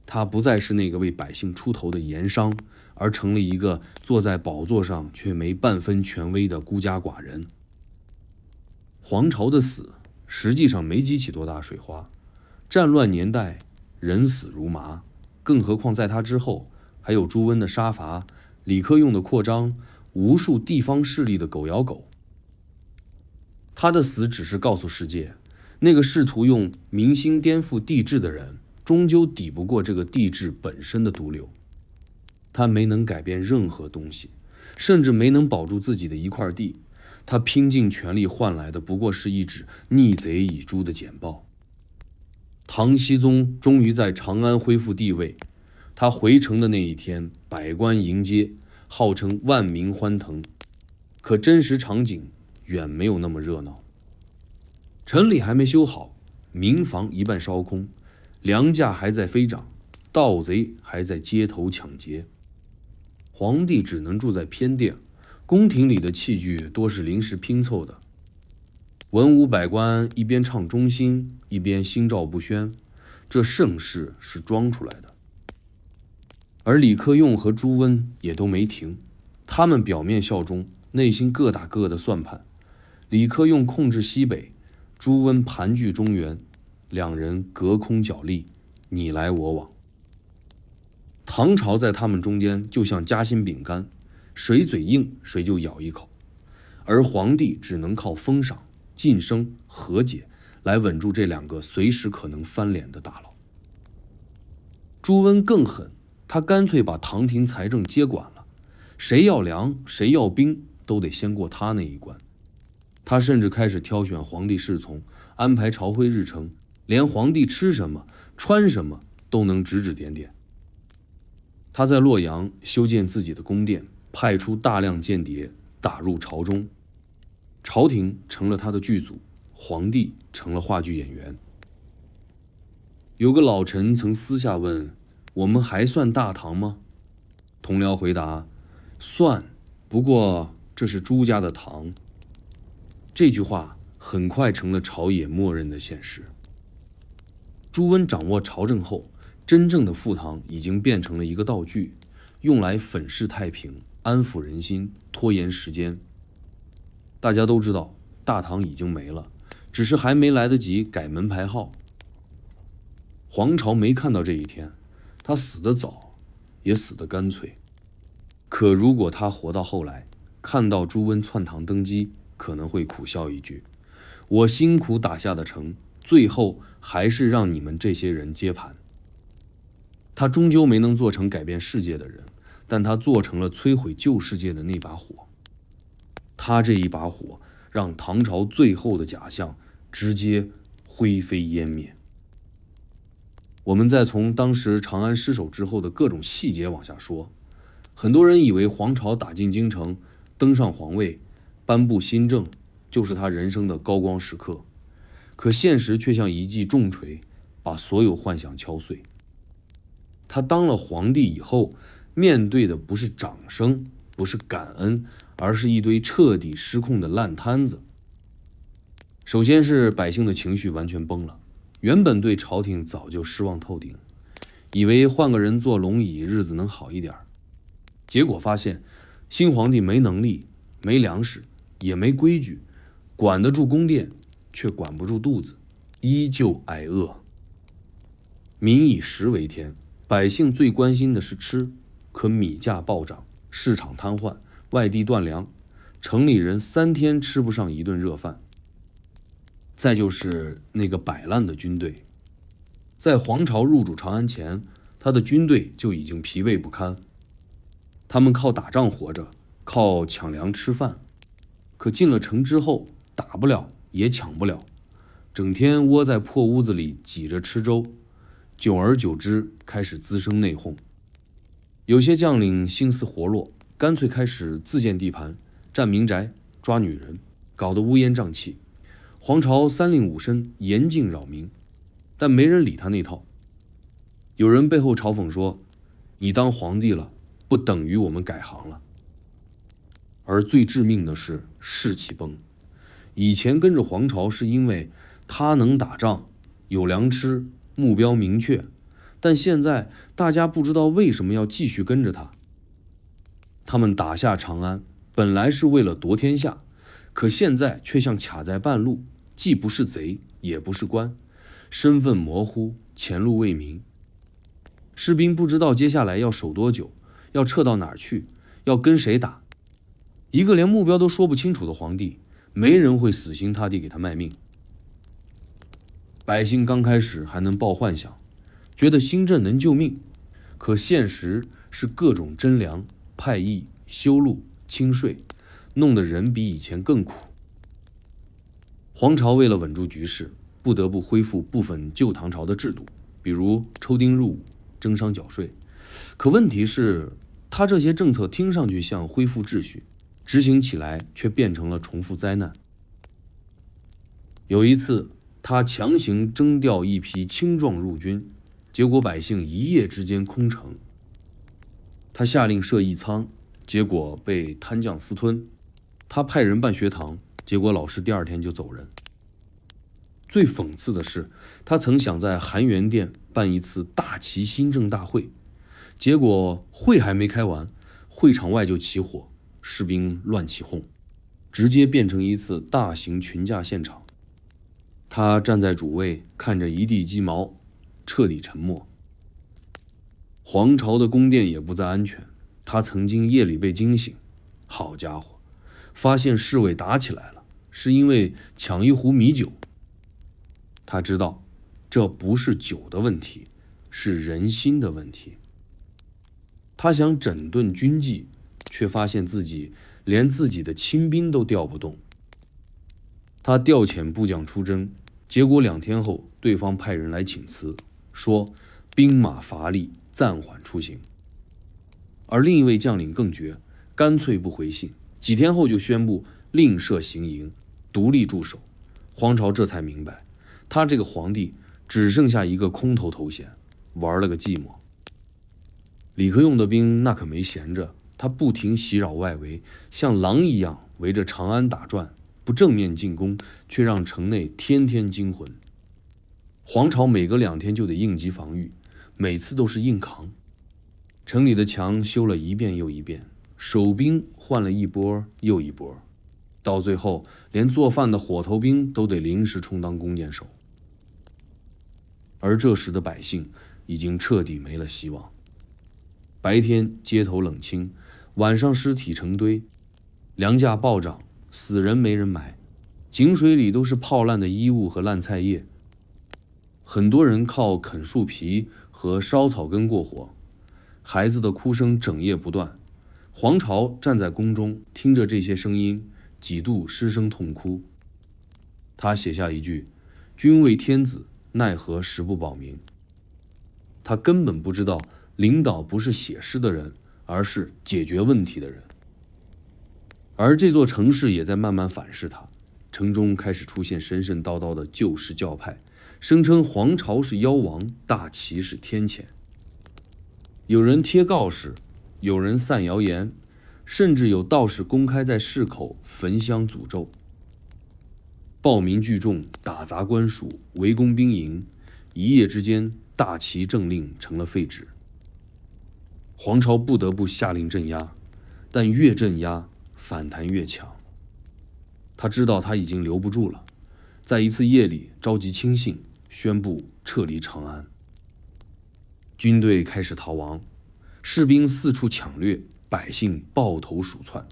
他不再是那个为百姓出头的盐商，而成了一个坐在宝座上却没半分权威的孤家寡人。黄巢的死实际上没激起多大水花，战乱年代人死如麻，更何况在他之后还有朱温的杀伐，李克用的扩张，无数地方势力的狗咬狗。他的死只是告诉世界，那个试图用民心颠覆帝制的人，终究抵不过这个帝制本身的毒瘤。他没能改变任何东西，甚至没能保住自己的一块地。他拼尽全力换来的不过是一纸逆贼已诛的简报。唐僖宗终于在长安恢复地位，他回城的那一天，百官迎接，号称万民欢腾。可真实场景远没有那么热闹。城里还没修好，民房一半烧空，粮价还在飞涨，盗贼还在街头抢劫。皇帝只能住在偏殿，宫廷里的器具多是临时拼凑的。文武百官一边唱忠心，一边心照不宣，这盛世是装出来的。而李克用和朱温也都没停，他们表面效忠，内心各打各的算盘。李克用控制西北，朱温盘踞中原，两人隔空角力，你来我往。唐朝在他们中间就像夹心饼干，谁嘴硬谁就咬一口，而皇帝只能靠封赏、晋升、和解来稳住这两个随时可能翻脸的大佬。朱温更狠，他干脆把唐廷财政接管了，谁要粮谁要兵都得先过他那一关。他甚至开始挑选皇帝侍从，安排朝会日程，连皇帝吃什么穿什么都能指指点点。他在洛阳修建自己的宫殿，派出大量间谍打入朝中，朝廷成了他的剧组，皇帝成了话剧演员。有个老臣曾私下问，我们还算大唐吗？同僚回答，算，不过这是朱家的唐。这句话很快成了朝野默认的现实。朱温掌握朝政后，真正的赴唐已经变成了一个道具，用来粉饰太平，安抚人心，拖延时间。大家都知道，大唐已经没了，只是还没来得及改门牌号。黄巢没看到这一天，他死得早，也死得干脆。可如果他活到后来，看到朱温篡唐登基，可能会苦笑一句，我辛苦打下的城，最后还是让你们这些人接盘。他终究没能做成改变世界的人，但他做成了摧毁旧世界的那把火。他这一把火，让唐朝最后的假象直接灰飞烟灭。我们再从当时长安失守之后的各种细节往下说。很多人以为黄巢打进京城，登上皇位，颁布新政，就是他人生的高光时刻。可现实却像一记重锤，把所有幻想敲碎。他当了皇帝以后，面对的不是掌声，不是感恩，而是一堆彻底失控的烂摊子。首先是百姓的情绪完全崩了，原本对朝廷早就失望透顶，以为换个人坐龙椅日子能好一点，结果发现新皇帝没能力，没粮食，也没规矩，管得住宫殿，却管不住肚子，依旧挨饿。民以食为天，百姓最关心的是吃，可米价暴涨，市场瘫痪，外地断粮，城里人3天吃不上一顿热饭。再就是那个摆烂的军队，在黄巢入主长安前，他的军队就已经疲惫不堪。他们靠打仗活着，靠抢粮吃饭，可进了城之后，打不了也抢不了，整天窝在破屋子里挤着吃粥，久而久之开始滋生内讧。有些将领心思活络，干脆开始自建地盘，占民宅，抓女人，搞得乌烟瘴气。黄巢3令5申，严禁扰民，但没人理他那套。有人背后嘲讽说，你当皇帝了，不等于我们改行了。而最致命的是士气崩。以前跟着黄巢是因为他能打仗，有粮吃，目标明确，但现在大家不知道为什么要继续跟着他。他们打下长安，本来是为了夺天下，可现在却像卡在半路，既不是贼，也不是官，身份模糊，前路未明。士兵不知道接下来要守多久，要撤到哪儿去，要跟谁打。一个连目标都说不清楚的皇帝，没人会死心塌地给他卖命。百姓刚开始还能抱幻想，觉得新政能救命，可现实是各种征粮、派役、修路轻税，弄得人比以前更苦。黄巢为了稳住局势，不得不恢复部分旧唐朝的制度，比如抽丁入伍、征商缴税。可问题是，他这些政策听上去像恢复秩序，执行起来却变成了重复灾难。有一次，他强行征调一批青壮入军，结果百姓一夜之间空城。他下令设义仓，结果被贪将私吞。他派人办学堂，结果老师第二天就走人。最讽刺的是，他曾想在含元殿办一次大齐新政大会，结果会还没开完，会场外就起火，士兵乱起哄，直接变成一次大型群架现场。他站在主位，看着一地鸡毛，彻底沉默。黄巢的宫殿也不再安全，他曾经夜里被惊醒，好家伙，发现侍卫打起来了，是因为抢一壶米酒。他知道，这不是酒的问题，是人心的问题。他想整顿军纪，却发现自己连自己的亲兵都调不动。他调遣部将出征，结果2天后，对方派人来请辞，说兵马乏力，暂缓出行。而另一位将领更绝，干脆不回信，几天后就宣布另设行营，独立驻守。黄巢这才明白，他这个皇帝只剩下一个空头头衔，玩了个寂寞。李克用的兵那可没闲着，他不停袭扰外围，像狼一样围着长安打转，不正面进攻，却让城内天天惊魂。黄巢每隔2天就得应急防御，每次都是硬扛。城里的墙修了一遍又一遍，守兵换了一波又一波，到最后连做饭的火头兵都得临时充当弓箭手。而这时的百姓已经彻底没了希望。白天街头冷清，晚上尸体成堆，粮价暴涨，死人没人埋，井水里都是泡烂的衣物和烂菜叶。很多人靠啃树皮和烧草根过活，孩子的哭声整夜不断。黄巢站在宫中，听着这些声音，几度失声痛哭。他写下一句：“君为天子，奈何时不保民。”他根本不知道，领导不是写诗的人，而是解决问题的人。而这座城市也在慢慢反噬他，城中开始出现神神叨叨的旧式教派，声称黄巢是妖王，大齐是天谴。有人贴告示，有人散谣言，甚至有道士公开在市口焚香诅咒。暴民聚众，打砸官署，围攻兵营，一夜之间，大齐政令成了废纸。黄巢不得不下令镇压，但越镇压，反弹越强。他知道他已经留不住了，在一次夜里召集亲信，宣布撤离长安。军队开始逃亡，士兵四处抢掠，百姓抱头鼠窜。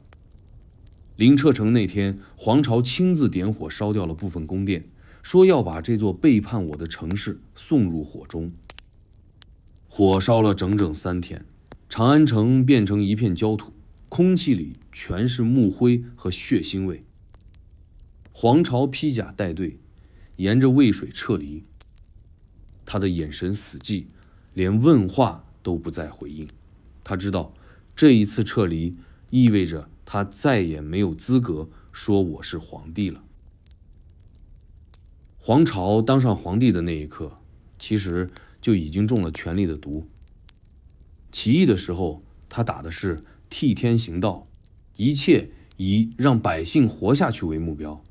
临撤城那天，黄巢亲自点火烧掉了部分宫殿，说要把这座背叛我的城市送入火中。火烧了整整3天，长安城变成一片焦土，空气里全是木灰和血腥味。黄巢披甲带队，沿着渭水撤离。他的眼神死寂，连问话都不再回应。他知道，这一次撤离意味着他再也没有资格说我是皇帝了。黄巢当上皇帝的那一刻，其实就已经中了权力的毒。起义的时候，他打的是替天行道，一切以让百姓活下去为目标。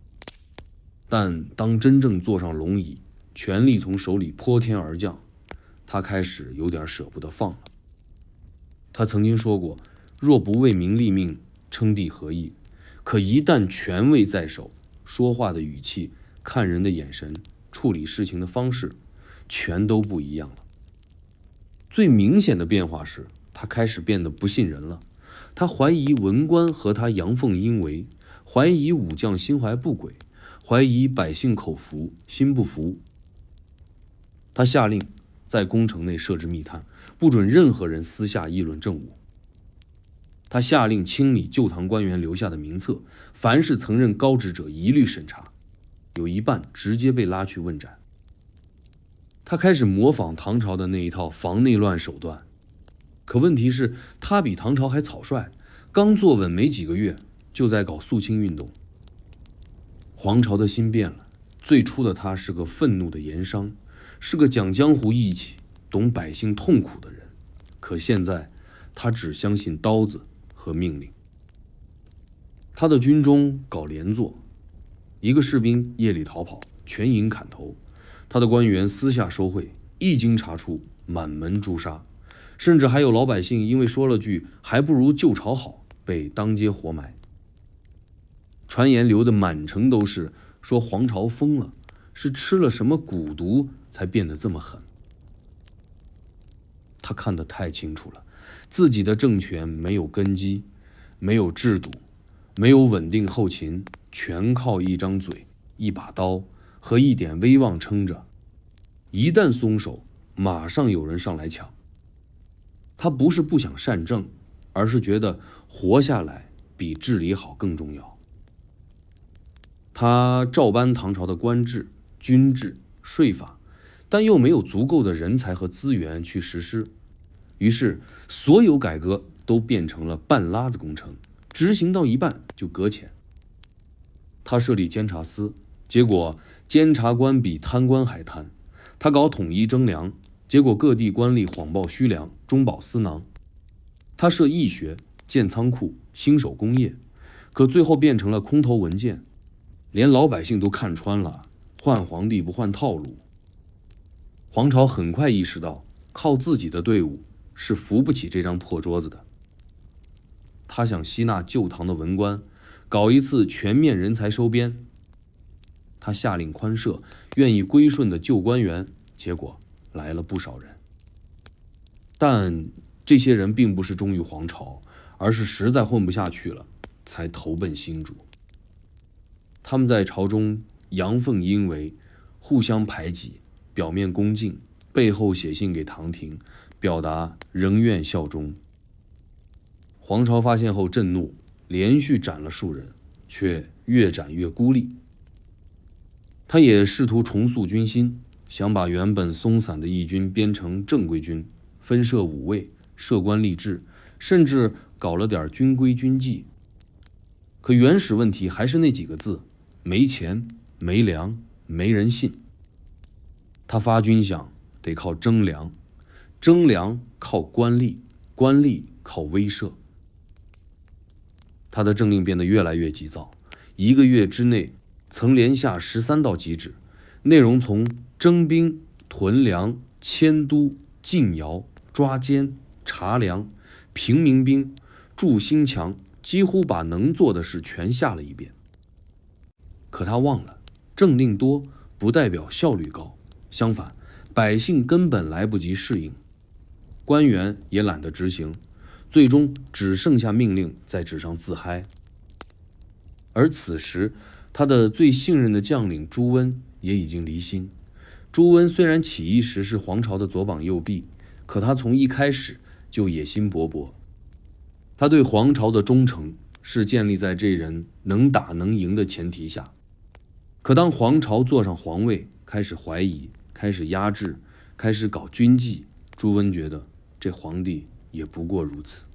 但当真正坐上龙椅，权力从手里泼天而降，他开始有点舍不得放了。他曾经说过，若不为民立命，称帝何益？可一旦权位在手，说话的语气、看人的眼神、处理事情的方式，全都不一样了。最明显的变化是，他开始变得不信人了。他怀疑文官和他阳奉阴违，怀疑武将心怀不轨，怀疑百姓口服心不服。他下令在宫城内设置密探，不准任何人私下议论政务。他下令清理旧堂官员留下的名册，凡是曾任高职者一律审查，有一半直接被拉去问斩。他开始模仿唐朝的那一套防内乱手段，可问题是，他比唐朝还草率，刚坐稳没几个月，就在搞肃清运动。黄巢的心变了，最初的他是个愤怒的盐商，是个讲江湖义气、懂百姓痛苦的人，可现在他只相信刀子和命令。他的军中搞连坐，一个士兵夜里逃跑，全营砍头，他的官员私下收贿，一经查出，满门诛杀，甚至还有老百姓因为说了句还不如旧朝好，被当街活埋。传言流得满城都是，说黄巢疯了，是吃了什么蛊毒才变得这么狠。他看得太清楚了，自己的政权没有根基，没有制度，没有稳定后勤，全靠一张嘴、一把刀和一点威望撑着。一旦松手，马上有人上来抢。他不是不想善政，而是觉得活下来比治理好更重要。他照搬唐朝的官制、军制、税法，但又没有足够的人才和资源去实施，于是所有改革都变成了半拉子工程，执行到一半就搁浅。他设立监察司，结果监察官比贪官还贪。他搞统一征粮，结果各地官吏谎报虚粮，中饱私囊。他设义学，建仓库，兴手工业，可最后变成了空头文件，连老百姓都看穿了，换皇帝不换套路。黄巢很快意识到，靠自己的队伍是扶不起这张破桌子的。他想吸纳旧唐的文官，搞一次全面人才收编。他下令宽赦愿意归顺的旧官员，结果来了不少人。但这些人并不是忠于黄巢，而是实在混不下去了，才投奔新主。他们在朝中阳奉阴违，互相排挤，表面恭敬，背后写信给唐廷，表达仍愿效忠。黄巢发现后震怒，连续斩了数人，却越斩越孤立。他也试图重塑军心，想把原本松散的义军编成正规军，分设武卫，设官立制，甚至搞了点军规军纪。可原始问题还是那几个字：没钱、没粮、没人信。他发军饷得靠征粮，征粮靠官吏，官吏靠威慑。他的政令变得越来越急躁，一个月之内曾连下13道急旨，内容从征兵、屯粮、迁都、禁徭、抓奸、查粮、平民兵、筑新墙，几乎把能做的事全下了一遍。可他忘了，政令多不代表效率高，相反，百姓根本来不及适应，官员也懒得执行，最终只剩下命令在纸上自嗨。而此时，他的最信任的将领朱温也已经离心。朱温虽然起义时是黄巢的左膀右臂，可他从一开始就野心勃勃。他对黄巢的忠诚是建立在这人能打能赢的前提下。可当黄巢坐上皇位，开始怀疑，开始压制，开始搞军纪，朱温觉得这皇帝也不过如此。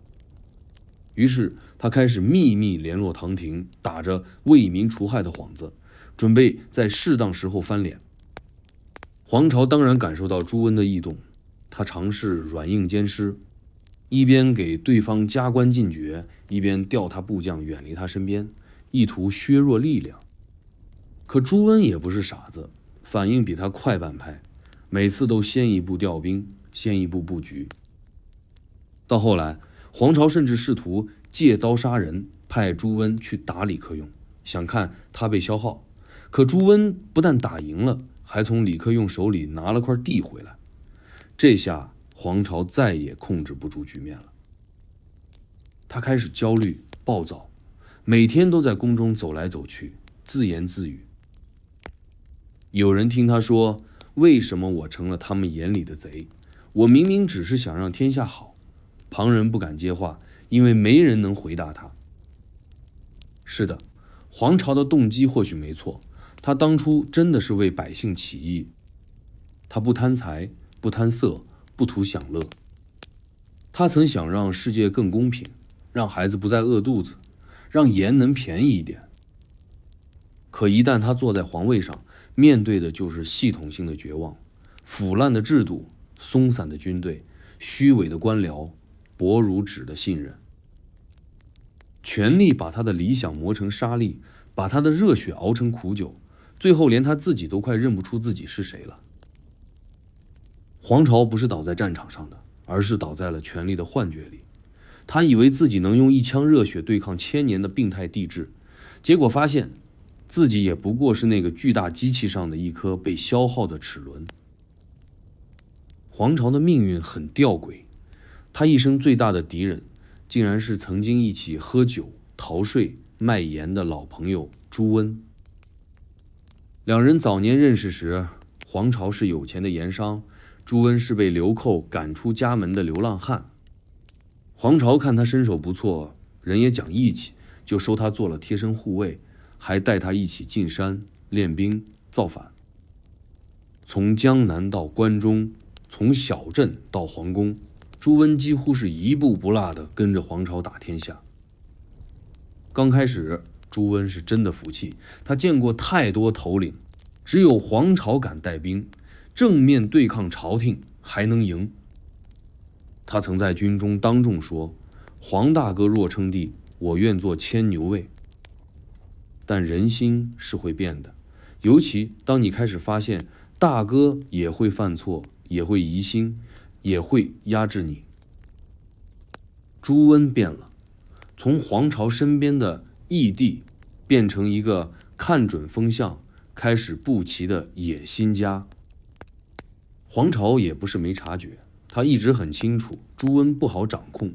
于是他开始秘密联络唐廷，打着为民除害的幌子，准备在适当时候翻脸。黄巢当然感受到朱温的异动，他尝试软硬兼施，一边给对方加官进爵，一边调他部将远离他身边，意图削弱力量。可朱温也不是傻子，反应比他快半拍，每次都先一步调兵，先一步布局。到后来，黄巢甚至试图借刀杀人，派朱温去打李克用，想看他被消耗。可朱温不但打赢了，还从李克用手里拿了块地回来。这下黄巢再也控制不住局面了。他开始焦虑暴躁，每天都在宫中走来走去，自言自语。有人听他说，为什么我成了他们眼里的贼？我明明只是想让天下好。旁人不敢接话，因为没人能回答他。是的，黄巢的动机或许没错，他当初真的是为百姓起义。他不贪财，不贪色，不图享乐。他曾想让世界更公平，让孩子不再饿肚子，让盐能便宜一点。可一旦他坐在皇位上，面对的就是系统性的绝望，腐烂的制度，松散的军队，虚伪的官僚，薄如纸的信任。权力把他的理想磨成沙粒，把他的热血熬成苦酒，最后连他自己都快认不出自己是谁了。黄巢不是倒在战场上的，而是倒在了权力的幻觉里。他以为自己能用一腔热血对抗1000年的病态帝制，结果发现自己也不过是那个巨大机器上的一颗被消耗的齿轮。黄巢的命运很吊诡，他一生最大的敌人竟然是曾经一起喝酒、逃税、卖盐的老朋友朱温。两人早年认识时，黄巢是有钱的盐商，朱温是被流寇赶出家门的流浪汉。黄巢看他身手不错，人也讲义气，就收他做了贴身护卫，还带他一起进山练兵造反。从江南到关中，从小镇到皇宫，朱温几乎是一步不落地跟着黄巢打天下。刚开始，朱温是真的服气，他见过太多头领，只有黄巢敢带兵，正面对抗朝廷还能赢。他曾在军中当众说：“黄大哥若称帝，我愿做牵牛卫。”但人心是会变的，尤其当你开始发现大哥也会犯错，也会疑心，也会压制你。朱温变了，从黄巢身边的义弟变成一个看准风向开始布棋的野心家。黄巢也不是没察觉，他一直很清楚朱温不好掌控。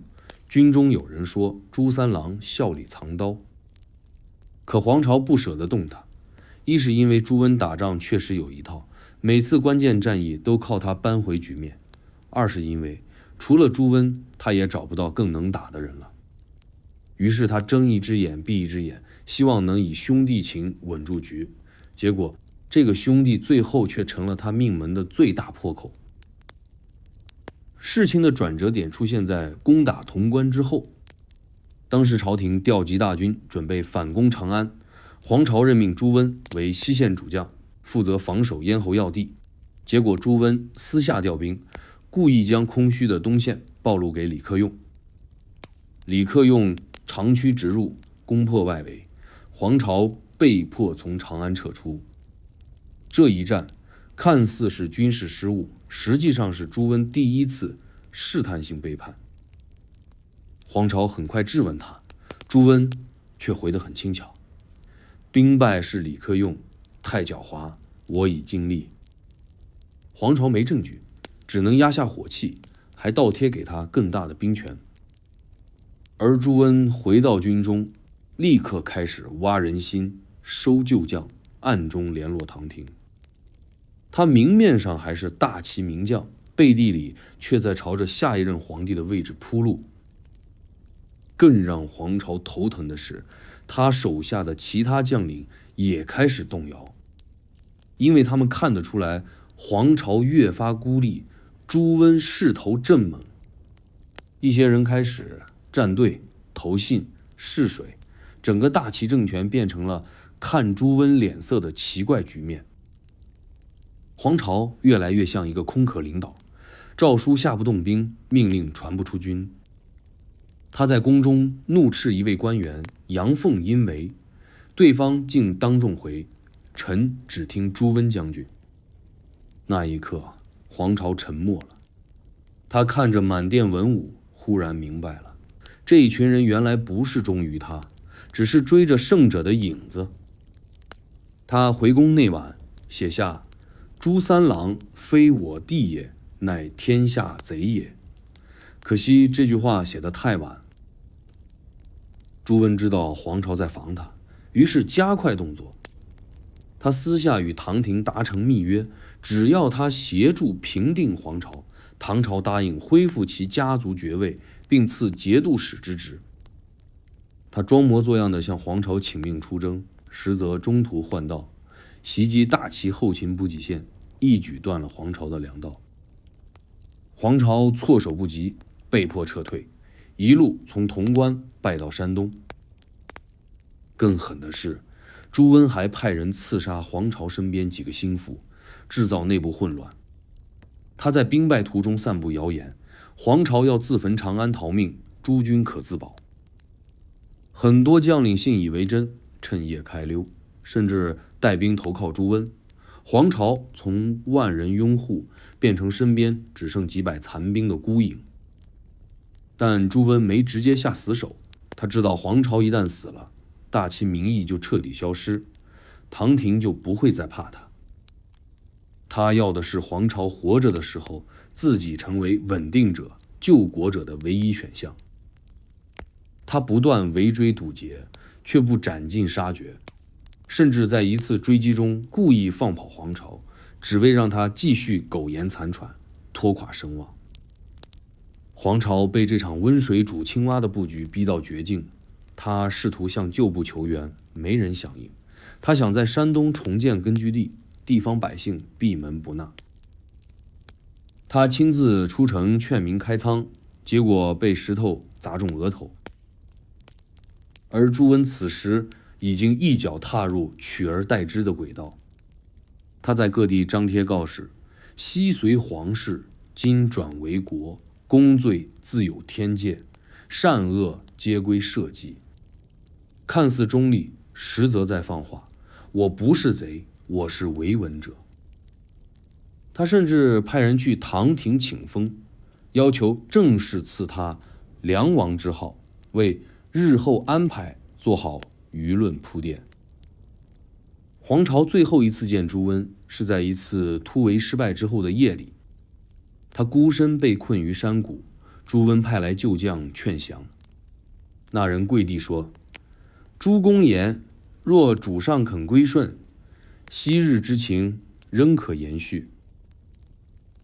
军中有人说朱三郎笑里藏刀，可黄巢不舍得动他，一是因为朱温打仗确实有一套，每次关键战役都靠他扳回局面；二是因为除了朱温，他也找不到更能打的人了。于是他睁一只眼闭一只眼，希望能以兄弟情稳住局。结果这个兄弟最后却成了他命门的最大破口。事情的转折点出现在攻打潼关之后，当时朝廷调集大军准备反攻长安，黄巢任命朱温为西线主将，负责防守咽喉要地。结果朱温私下调兵，故意将空虚的东线暴露给李克用。李克用长驱直入，攻破外围，黄巢被迫从长安撤出。这一战看似是军事失误，实际上是朱温第一次试探性背叛。黄巢很快质问他，朱温却回得很轻巧：兵败是李克用，太狡猾，我已尽力。黄巢没证据，只能压下火气，还倒贴给他更大的兵权。而朱温回到军中，立刻开始挖人心、收旧将，暗中联络唐廷。他明面上还是大旗名将，背地里却在朝着下一任皇帝的位置铺路。更让黄巢头疼的是，他手下的其他将领也开始动摇，因为他们看得出来，黄巢越发孤立，朱温势头正猛。一些人开始站队、投信、试水，整个大齐政权变成了看朱温脸色的奇怪局面。黄巢越来越像一个空壳领导，诏书下不动兵，命令传不出军。他在宫中怒斥一位官员阳奉阴违，对方竟当众回：“臣只听朱温将军。”那一刻，黄巢沉默了。他看着满殿文武，忽然明白了，这一群人原来不是忠于他，只是追着胜者的影子。他回宫那晚写下：“朱三郎非我弟也，乃天下贼也。”可惜这句话写得太晚。朱温知道黄巢在防他，于是加快动作。他私下与唐廷达成密约，只要他协助平定黄巢，唐朝答应恢复其家族爵位，并赐节度使之职。他装模作样地向黄巢请命出征，实则中途换道，袭击大齐后勤补给线，一举断了黄巢的粮道。黄巢措手不及，被迫撤退，一路从潼关败到山东。更狠的是，朱温还派人刺杀黄巢身边几个心腹，制造内部混乱。他在兵败途中散布谣言，黄巢要自焚长安逃命，诸军可自保。很多将领信以为真，趁夜开溜，甚至带兵投靠朱温。黄巢从万人拥护变成身边只剩几百残兵的孤影。但朱温没直接下死手，他知道黄巢一旦死了，大齐民意就彻底消失，唐廷就不会再怕他。他要的是黄巢活着的时候，自己成为稳定者、救国者的唯一选项。他不断围追堵截，却不斩尽杀绝，甚至在一次追击中故意放跑黄巢，只为让他继续苟延残喘，拖垮声望。黄巢被这场温水煮青蛙的布局逼到绝境，他试图向旧部求援，没人响应。他想在山东重建根据地，地方百姓闭门不纳。他亲自出城劝民开仓，结果被石头砸中额头。而朱温此时已经一脚踏入取而代之的轨道。他在各地张贴告示：昔随皇室，今转为国，公罪自有天界，善恶皆归社稷。看似中立，实则在放话：我不是贼，我是维稳者。他甚至派人去唐廷请封，要求正式赐他梁王之号，为日后安排做好舆论铺垫。黄巢最后一次见朱温，是在一次突围失败之后的夜里。他孤身被困于山谷，朱温派来旧将劝降。那人跪地说：朱公言，若主上肯归顺，昔日之情仍可延续。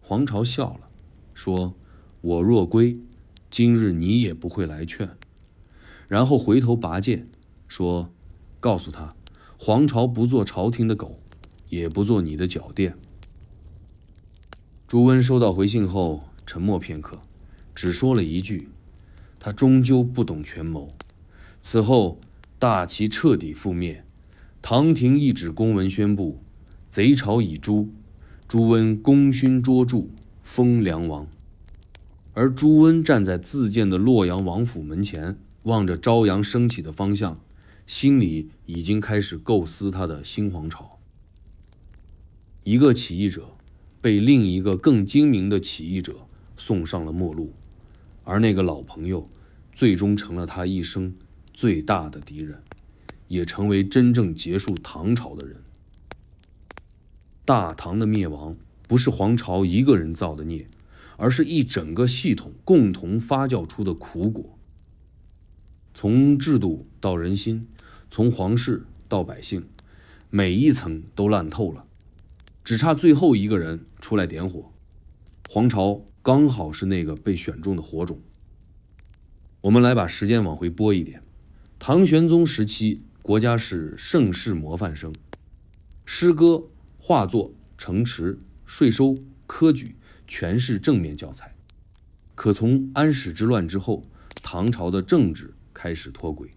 黄巢笑了，说：我若归，今日你也不会来劝。然后回头拔剑，说：告诉他，黄巢不做朝廷的狗，也不做你的脚垫。朱温收到回信后沉默片刻，只说了一句：他终究不懂权谋。此后大齐彻底覆灭，唐廷一纸公文宣布贼巢已诛，朱温功勋卓著，封梁王。而朱温站在自建的洛阳王府门前，望着朝阳升起的方向，心里已经开始构思他的新皇朝。一个起义者被另一个更精明的起义者送上了末路，而那个老朋友最终成了他一生最大的敌人，也成为真正结束唐朝的人。大唐的灭亡不是黄巢一个人造的孽，而是一整个系统共同发酵出的苦果。从制度到人心，从皇室到百姓，每一层都烂透了，只差最后一个人出来点火。黄巢刚好是那个被选中的火种。我们来把时间往回拨一点，唐玄宗时期，国家是盛世模范生，诗歌、画作、城池、税收、科举全是正面教材。可从安史之乱之后，唐朝的政治开始脱轨，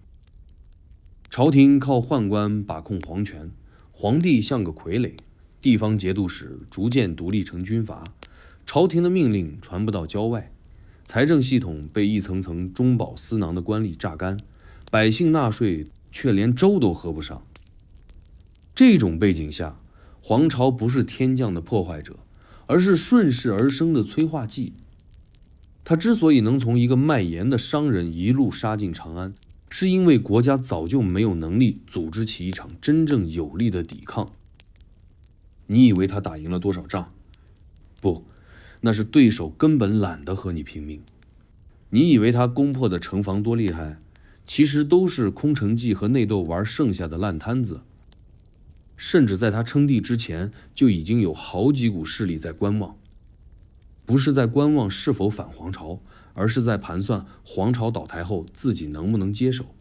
朝廷靠宦官把控皇权，皇帝像个傀儡，地方节度使逐渐独立成军阀，朝廷的命令传不到郊外，财政系统被一层层中饱私囊的官吏榨干，百姓纳税却连粥都喝不上。这种背景下，黄巢不是天降的破坏者，而是顺势而生的催化剂。他之所以能从一个卖盐的商人一路杀进长安，是因为国家早就没有能力组织起一场真正有力的抵抗。你以为他打赢了多少仗？不，那是对手根本懒得和你拼命。你以为他攻破的城防多厉害？其实都是空城计和内斗玩剩下的烂摊子。甚至在他称帝之前，就已经有好几股势力在观望。不是在观望是否反黄巢，而是在盘算黄巢倒台后自己能不能接手。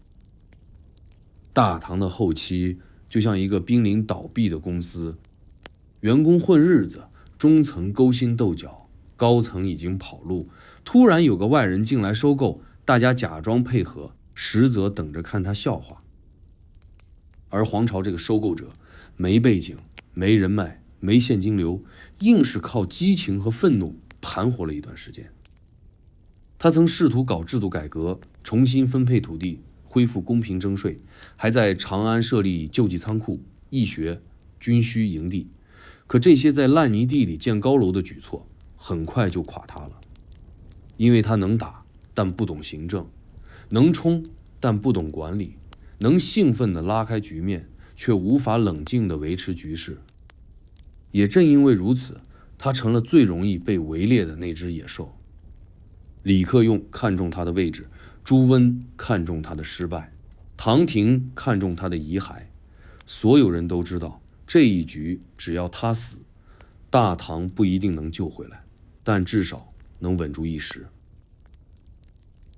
大唐的后期就像一个濒临倒闭的公司，员工混日子，中层勾心斗角，高层已经跑路，突然有个外人进来收购，大家假装配合，实则等着看他笑话。而黄巢这个收购者没背景，没人脉，没现金流，硬是靠激情和愤怒盘活了一段时间。他曾试图搞制度改革，重新分配土地，恢复公平征税，还在长安设立救济仓库、义学、军需营地。可这些在烂泥地里建高楼的举措，很快就垮塌了。因为他能打，但不懂行政；能冲，但不懂管理；能兴奋地拉开局面，却无法冷静地维持局势。也正因为如此，他成了最容易被围猎的那只野兽。李克用看中他的位置，朱温看中他的失败，唐廷看中他的遗骸。所有人都知道，这一局只要他死，大唐不一定能救回来，但至少能稳住一时。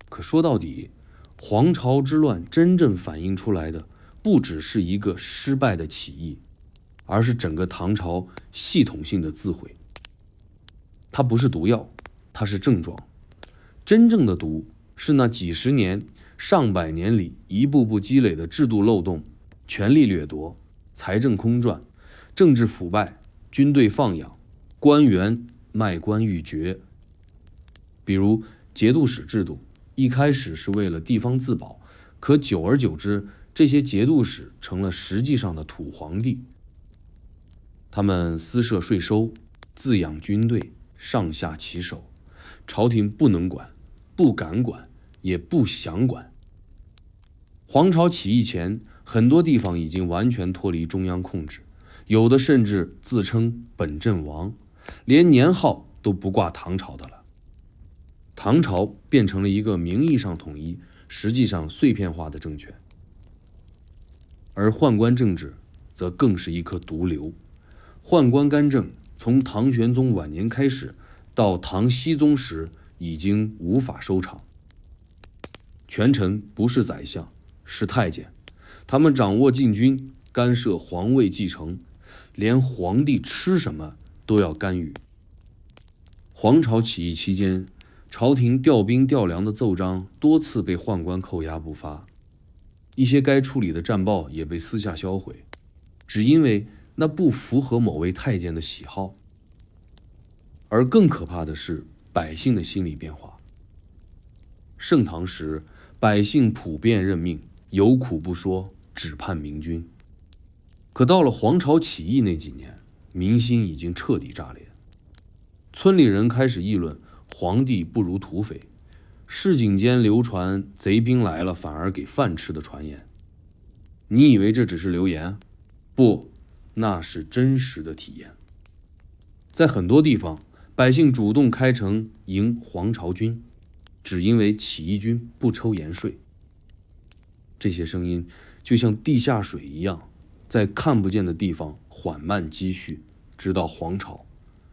可说到底，黄巢之乱真正反映出来的不只是一个失败的起义，而是整个唐朝系统性的自毁。它不是毒药，它是症状。真正的毒是那几十年、上百年里一步步积累的制度漏洞、权力掠夺、财政空转、政治腐败、军队放养、官员卖官鬻爵。比如节度使制度，一开始是为了地方自保，可久而久之，这些节度使成了实际上的土皇帝。他们私设税收，自养军队，上下其手，朝廷不能管，不敢管，也不想管。黄巢起义前，很多地方已经完全脱离中央控制，有的甚至自称本镇王，连年号都不挂唐朝的了。唐朝变成了一个名义上统一，实际上碎片化的政权。而宦官政治则更是一颗毒瘤。宦官干政从唐玄宗晚年开始，到唐僖宗时已经无法收场。权臣不是宰相，是太监，他们掌握禁军，干涉皇位继承，连皇帝吃什么都要干预。黄巢起义期间，朝廷调兵调粮的奏章多次被宦官扣押不发，一些该处理的战报也被私下销毁，只因为那不符合某位太监的喜好。而更可怕的是百姓的心理变化。盛唐时，百姓普遍认命，有苦不说，只盼明君。可到了黄巢起义那几年，民心已经彻底炸裂。村里人开始议论皇帝不如土匪，市井间流传贼兵来了反而给饭吃的传言。你以为这只是流言？不，那是真实的体验。在很多地方，百姓主动开城迎黄巢军，只因为起义军不抽盐税。这些声音就像地下水一样，在看不见的地方缓慢积蓄，直到黄巢。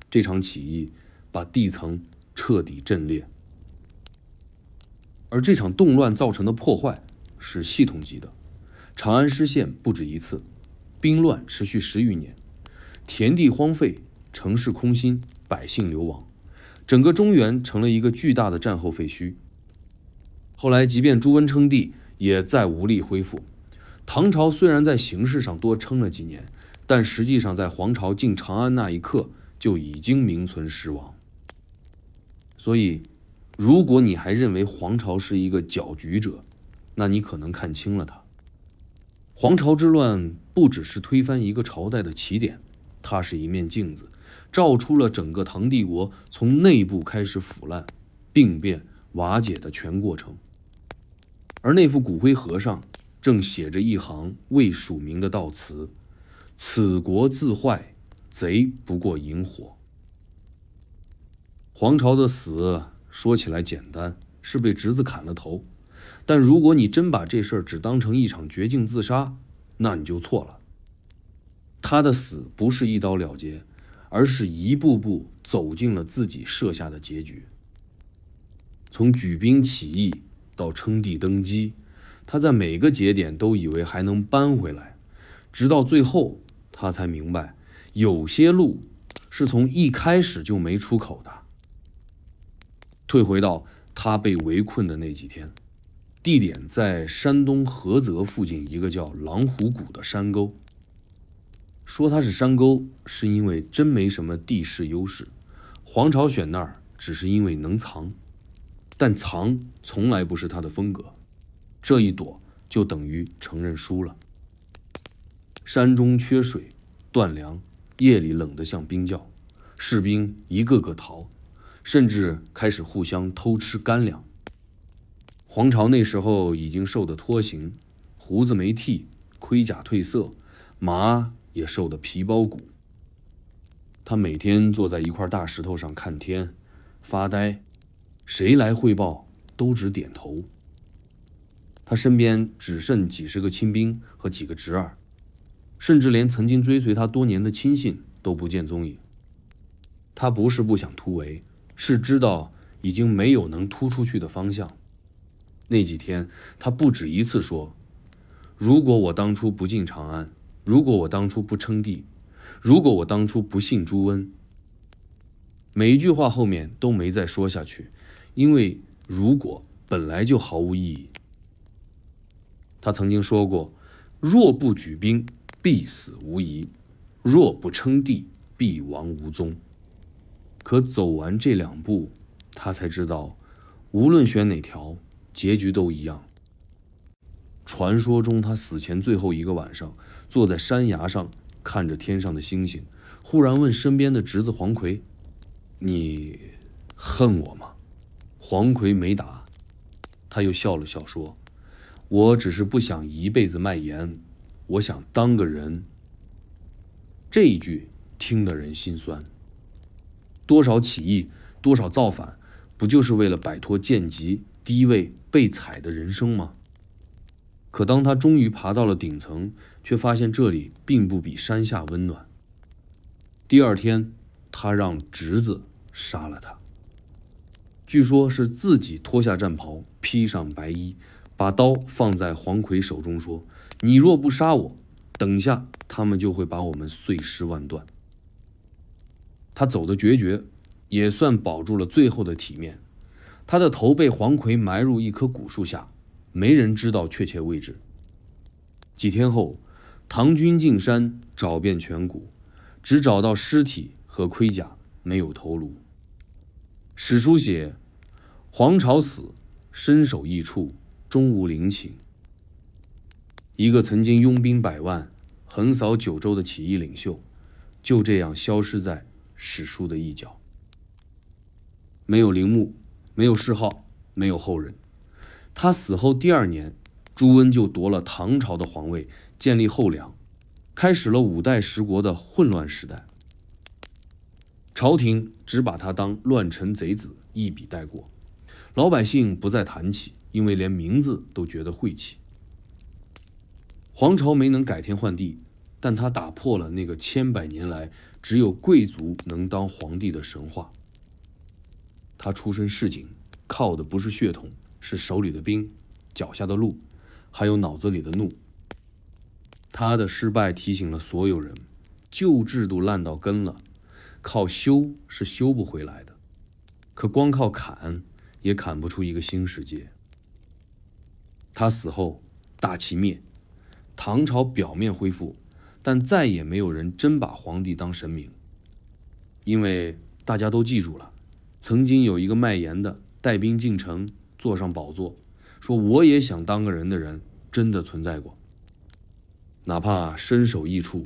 这场起义把地层彻底震裂。而这场动乱造成的破坏是系统级的，长安失陷不止一次，兵乱持续10余年，田地荒废，城市空心，百姓流亡，整个中原成了一个巨大的战后废墟。后来即便朱温称帝，也再无力恢复。唐朝虽然在形式上多撑了几年，但实际上在黄巢进长安那一刻就已经名存实亡。所以如果你还认为黄巢是一个搅局者，那你可能看清了他。黄巢之乱不只是推翻一个朝代的起点，它是一面镜子，照出了整个唐帝国从内部开始腐烂、病变、瓦解的全过程。而那副骨灰盒上正写着一行未署名的悼词：此国自坏，贼不过引火。黄巢的死说起来简单，是被侄子砍了头，但如果你真把这事儿只当成一场绝境自杀，那你就错了。他的死不是一刀了结，而是一步步走进了自己设下的结局。从举兵起义到称帝登基，他在每个节点都以为还能扳回来，直到最后他才明白，有些路是从一开始就没出口的。退回到他被围困的那几天，地点在山东菏泽附近一个叫狼虎谷的山沟。说它是山沟，是因为真没什么地势优势，黄巢选那儿只是因为能藏，但藏从来不是他的风格，这一躲就等于承认输了。山中缺水，断粮，夜里冷得像冰窖，士兵一个个逃，甚至开始互相偷吃干粮。黄巢那时候已经瘦得脱形，胡子没剃，盔甲褪色，麻也瘦得皮包骨。他每天坐在一块大石头上看天，发呆，谁来汇报都只点头。他身边只剩几十个亲兵和几个侄儿，甚至连曾经追随他多年的亲信都不见踪影。他不是不想突围，是知道已经没有能突出去的方向。那几天他不止一次说，如果我当初不进长安，如果我当初不称帝，如果我当初不信朱温。每一句话后面都没再说下去，因为如果本来就毫无意义。他曾经说过，若不举兵，必死无疑；若不称帝，必亡无踪。可走完这两步，他才知道，无论选哪条，结局都一样。传说中他死前最后一个晚上，坐在山崖上看着天上的星星，忽然问身边的侄子黄奎，你恨我吗？黄奎没答，他又笑了笑说，我只是不想一辈子卖盐，我想当个人。这一句听得人心酸。多少起义，多少造反，不就是为了摆脱贱籍、低位、被踩的人生吗？可当他终于爬到了顶层，却发现这里并不比山下温暖。第二天，他让侄子杀了他。据说是自己脱下战袍，披上白衣，把刀放在黄奎手中说，你若不杀我，等下他们就会把我们碎尸万段。他走的决绝，也算保住了最后的体面。他的头被黄奎埋入一棵古树下，没人知道确切位置。几天后，唐军进山找遍全谷，只找到尸体和盔甲，没有头颅。史书写，黄巢死，身首异处，终无陵寝。一个曾经拥兵100万、横扫九州的起义领袖，就这样消失在史书的一角。没有陵墓，没有谥号，没有后人。他死后第2年，朱温就夺了唐朝的皇位，建立后梁，开始了5代10国的混乱时代。朝廷只把他当乱臣贼子一笔带过，老百姓不再谈起，因为连名字都觉得晦气。黄巢没能改天换地，但他打破了那个千百年来只有贵族能当皇帝的神话。他出身市井，靠的不是血统，是手里的兵，脚下的路，还有脑子里的怒。他的失败提醒了所有人，旧制度烂到根了，靠修是修不回来的，可光靠砍也砍不出一个新世界。他死后，大齐灭，唐朝表面恢复，但再也没有人真把皇帝当神明，因为大家都记住了，曾经有一个卖盐的带兵进城，坐上宝座，说我也想当个人的人，真的存在过。哪怕身首异处，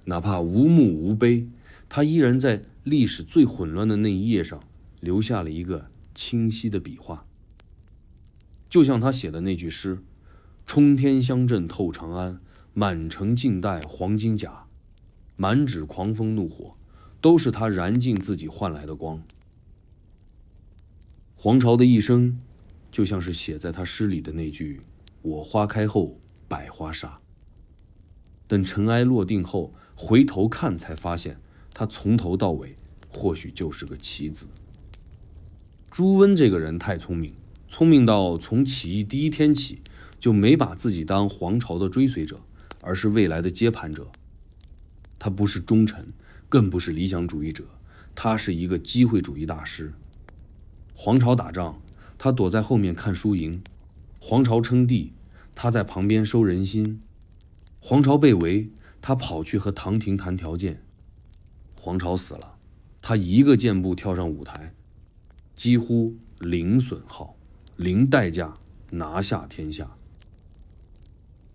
哪怕无墓无碑，他依然在历史最混乱的那一页上留下了一个清晰的笔画。就像他写的那句诗，冲天香阵透长安，满城尽带黄金甲，满纸狂风怒火，都是他燃尽自己换来的光。黄巢的一生就像是写在他诗里的那句，我花开后百花杀。等尘埃落定后，回头看才发现，他从头到尾或许就是个棋子。朱温这个人太聪明，聪明到从起义第一天起就没把自己当皇朝的追随者，而是未来的接盘者。他不是忠臣，更不是理想主义者，他是一个机会主义大师。皇朝打仗，他躲在后面看输赢；皇朝称帝，他在旁边收人心；皇朝被围，他跑去和唐廷谈条件；皇朝死了，他一个箭步跳上舞台，几乎零损耗、零代价拿下天下。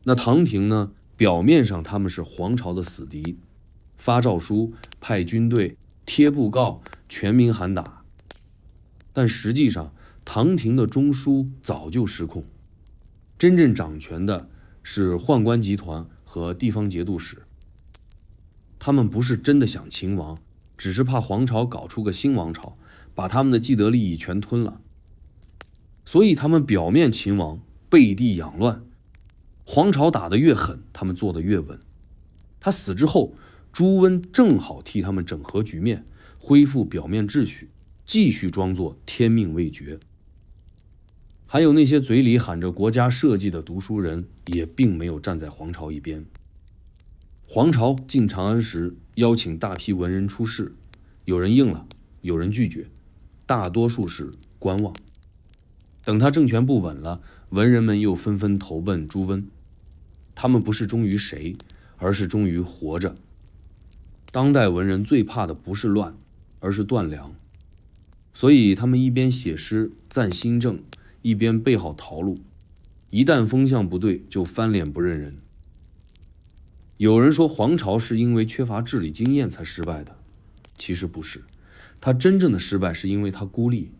那唐廷呢？表面上他们是皇朝的死敌，发诏书、派军队、贴布告，全民喊打。但实际上，唐廷的中枢早就失控，真正掌权的是宦官集团和地方节度使。他们不是真的想秦王，只是怕皇朝搞出个新王朝，把他们的既得利益全吞了。所以他们表面秦王，背地养乱。皇朝打得越狠，他们做得越稳。他死之后，朱温正好替他们整合局面，恢复表面秩序，继续装作天命未绝。还有那些嘴里喊着国家社稷的读书人，也并没有站在皇朝一边。皇朝进长安时，邀请大批文人出仕，有人应了，有人拒绝，大多数是观望。等他政权不稳了，文人们又纷纷投奔朱温。他们不是忠于谁，而是忠于活着。当代文人最怕的不是乱，而是断粮。所以他们一边写诗赞新政，一边备好逃路。一旦风向不对，就翻脸不认人。有人说皇朝是因为缺乏治理经验才失败的，其实不是。他真正的失败是因为他孤立。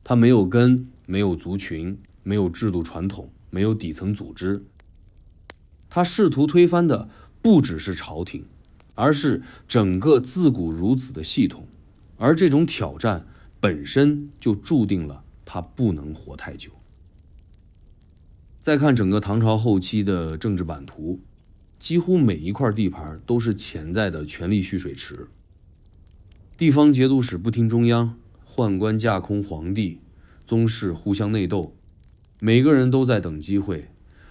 他没有根，没有族群，没有制度传统，没有底层组织。他试图推翻的不只是朝廷，而是整个自古如此的系统，而这种挑战本身就注定了他不能活太久。再看整个唐朝后期的政治版图，几乎每一块地盘都是潜在的权力蓄水池。地方节度使不听中央，宦官架空皇帝，宗室互相内斗，每个人都在等机会，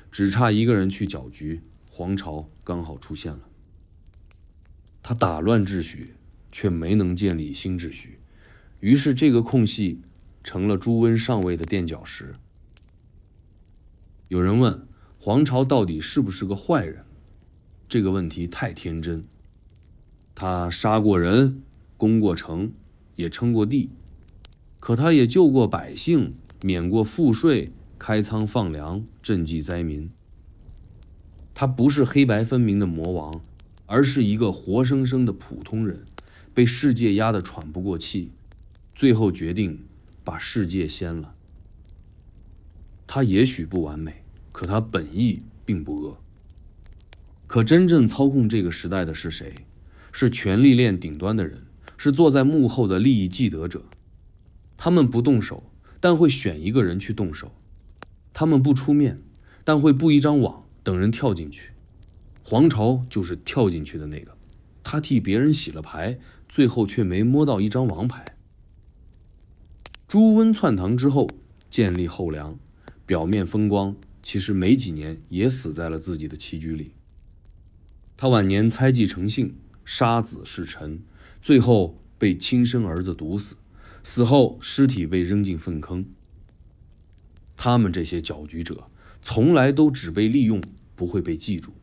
只差一个人去搅局，皇朝刚好出现了。他打乱秩序，却没能建立新秩序，于是这个空隙成了朱温上位的垫脚石。有人问，皇朝到底是不是个坏人？这个问题太天真。他杀过人，攻过城，也称过地，可他也救过百姓，免过赋税，开仓放粮，赈济灾民。他不是黑白分明的魔王，而是一个活生生的普通人，被世界压得喘不过气，最后决定把世界掀了。他也许不完美，可他本意并不恶。可真正操控这个时代的是谁？是权力链顶端的人，是坐在幕后的利益既得者。他们不动手，但会选一个人去动手；他们不出面，但会布一张网，等人跳进去。皇朝就是跳进去的那个，他替别人洗了牌，最后却没摸到一张王牌。朱温篡唐之后，建立后梁，表面风光，其实没几年也死在了自己的棋局里。他晚年猜忌成性，杀子弑臣，最后被亲生儿子毒死，死后尸体被扔进粪坑。他们这些搅局者，从来都只被利用，不会被记住。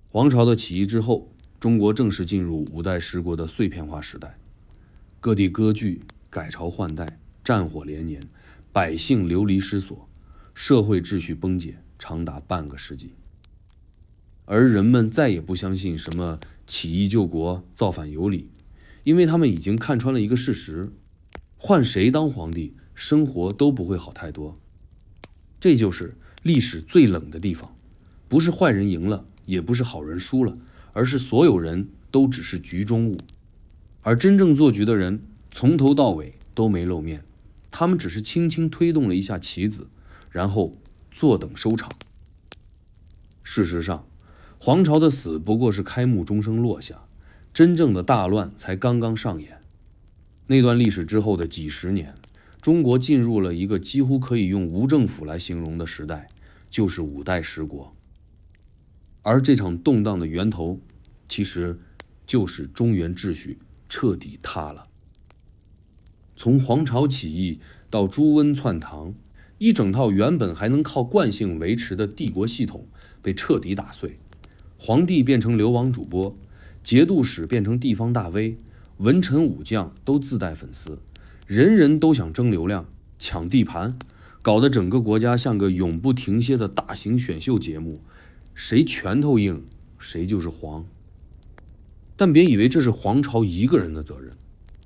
黄巢的起义之后，中国正式进入五代十国的碎片化时代，各地割据、改朝换代、战火连年，百姓流离失所，社会秩序崩解，长达半个世纪。而人们再也不相信什么起义救国、造反有理，因为他们已经看穿了一个事实：换谁当皇帝，生活都不会好太多。这就是历史最冷的地方，不是坏人赢了，也不是好人输了，而是所有人都只是局中物，而真正做局的人从头到尾都没露面，他们只是轻轻推动了一下棋子，然后坐等收场。事实上，黄巢的死不过是开幕钟声落下，真正的大乱才刚刚上演。那段历史之后的几十年，中国进入了一个几乎可以用无政府来形容的时代，就是五代十国。而这场动荡的源头，其实就是中原秩序彻底塌了。从黄巢起义到朱温篡唐，一整套原本还能靠惯性维持的帝国系统被彻底打碎，皇帝变成流亡主播，节度使变成地方大 V， 文臣武将都自带粉丝，人人都想争流量、抢地盘，搞得整个国家像个永不停歇的大型选秀节目，谁拳头硬，谁就是皇。但别以为这是黄巢一个人的责任，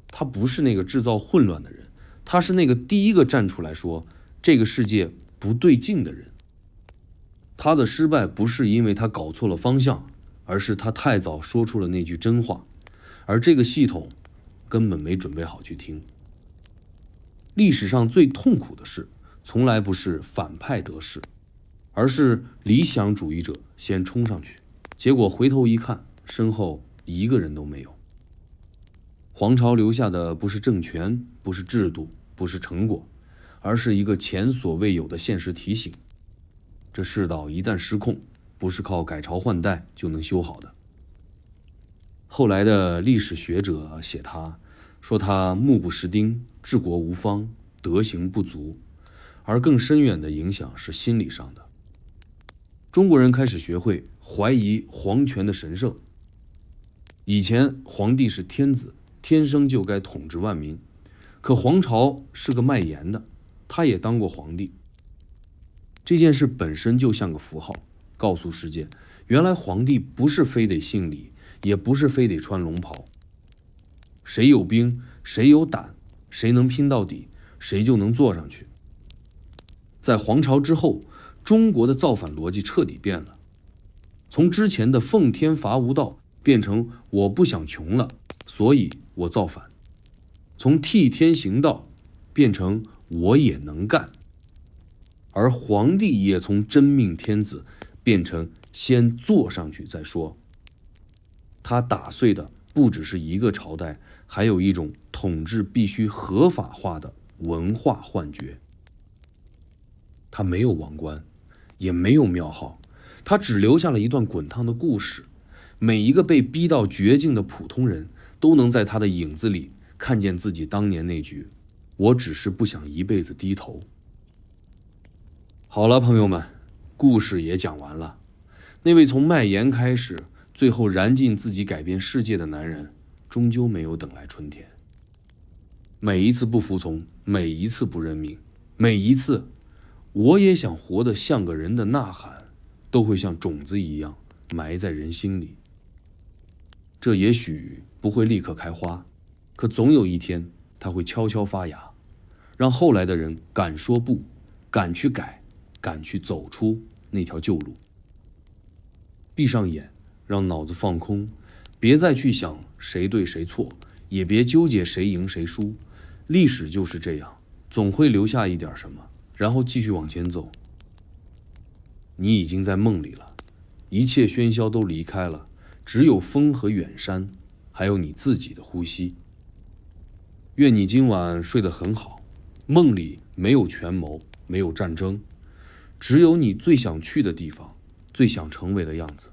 他不是那个制造混乱的人，他是那个第一个站出来说这个世界不对劲的人。他的失败不是因为他搞错了方向，而是他太早说出了那句真话，而这个系统根本没准备好去听。历史上最痛苦的事，从来不是反派得势，而是理想主义者先冲上去，结果回头一看，身后一个人都没有。黄巢留下的不是政权，不是制度，不是成果，而是一个前所未有的现实提醒。这世道一旦失控，不是靠改朝换代就能修好的。后来的历史学者写他，说他目不识丁，治国无方，德行不足，而更深远的影响是心理上的。中国人开始学会怀疑皇权的神圣。以前皇帝是天子，天生就该统治万民，可黄巢是个卖盐的，他也当过皇帝。这件事本身就像个符号，告诉世界，原来皇帝不是非得姓李，也不是非得穿龙袍。谁有兵，谁有胆，谁能拼到底，谁就能坐上去。在黄巢之后，中国的造反逻辑彻底变了，从之前的奉天伐无道变成我不想穷了，所以我造反；从替天行道变成我也能干。而皇帝也从真命天子变成先坐上去再说。他打碎的不只是一个朝代，还有一种统治必须合法化的文化幻觉。他没有王冠，也没有庙号，他只留下了一段滚烫的故事。每一个被逼到绝境的普通人都能在他的影子里看见自己当年那句我只是不想一辈子低头。好了，朋友们，故事也讲完了。那位从卖盐开始，最后燃尽自己改变世界的男人，终究没有等来春天。每一次不服从，每一次不认命，每一次我也想活得像个人的呐喊，都会像种子一样埋在人心里。这也许不会立刻开花，可总有一天它会悄悄发芽，让后来的人敢说不，敢去改，敢去走出那条旧路。闭上眼，让脑子放空，别再去想谁对谁错，也别纠结谁赢谁输。历史就是这样，总会留下一点什么，然后继续往前走。你已经在梦里了，一切喧嚣都离开了，只有风和远山，还有你自己的呼吸。愿你今晚睡得很好，梦里没有权谋，没有战争，只有你最想去的地方，最想成为的样子。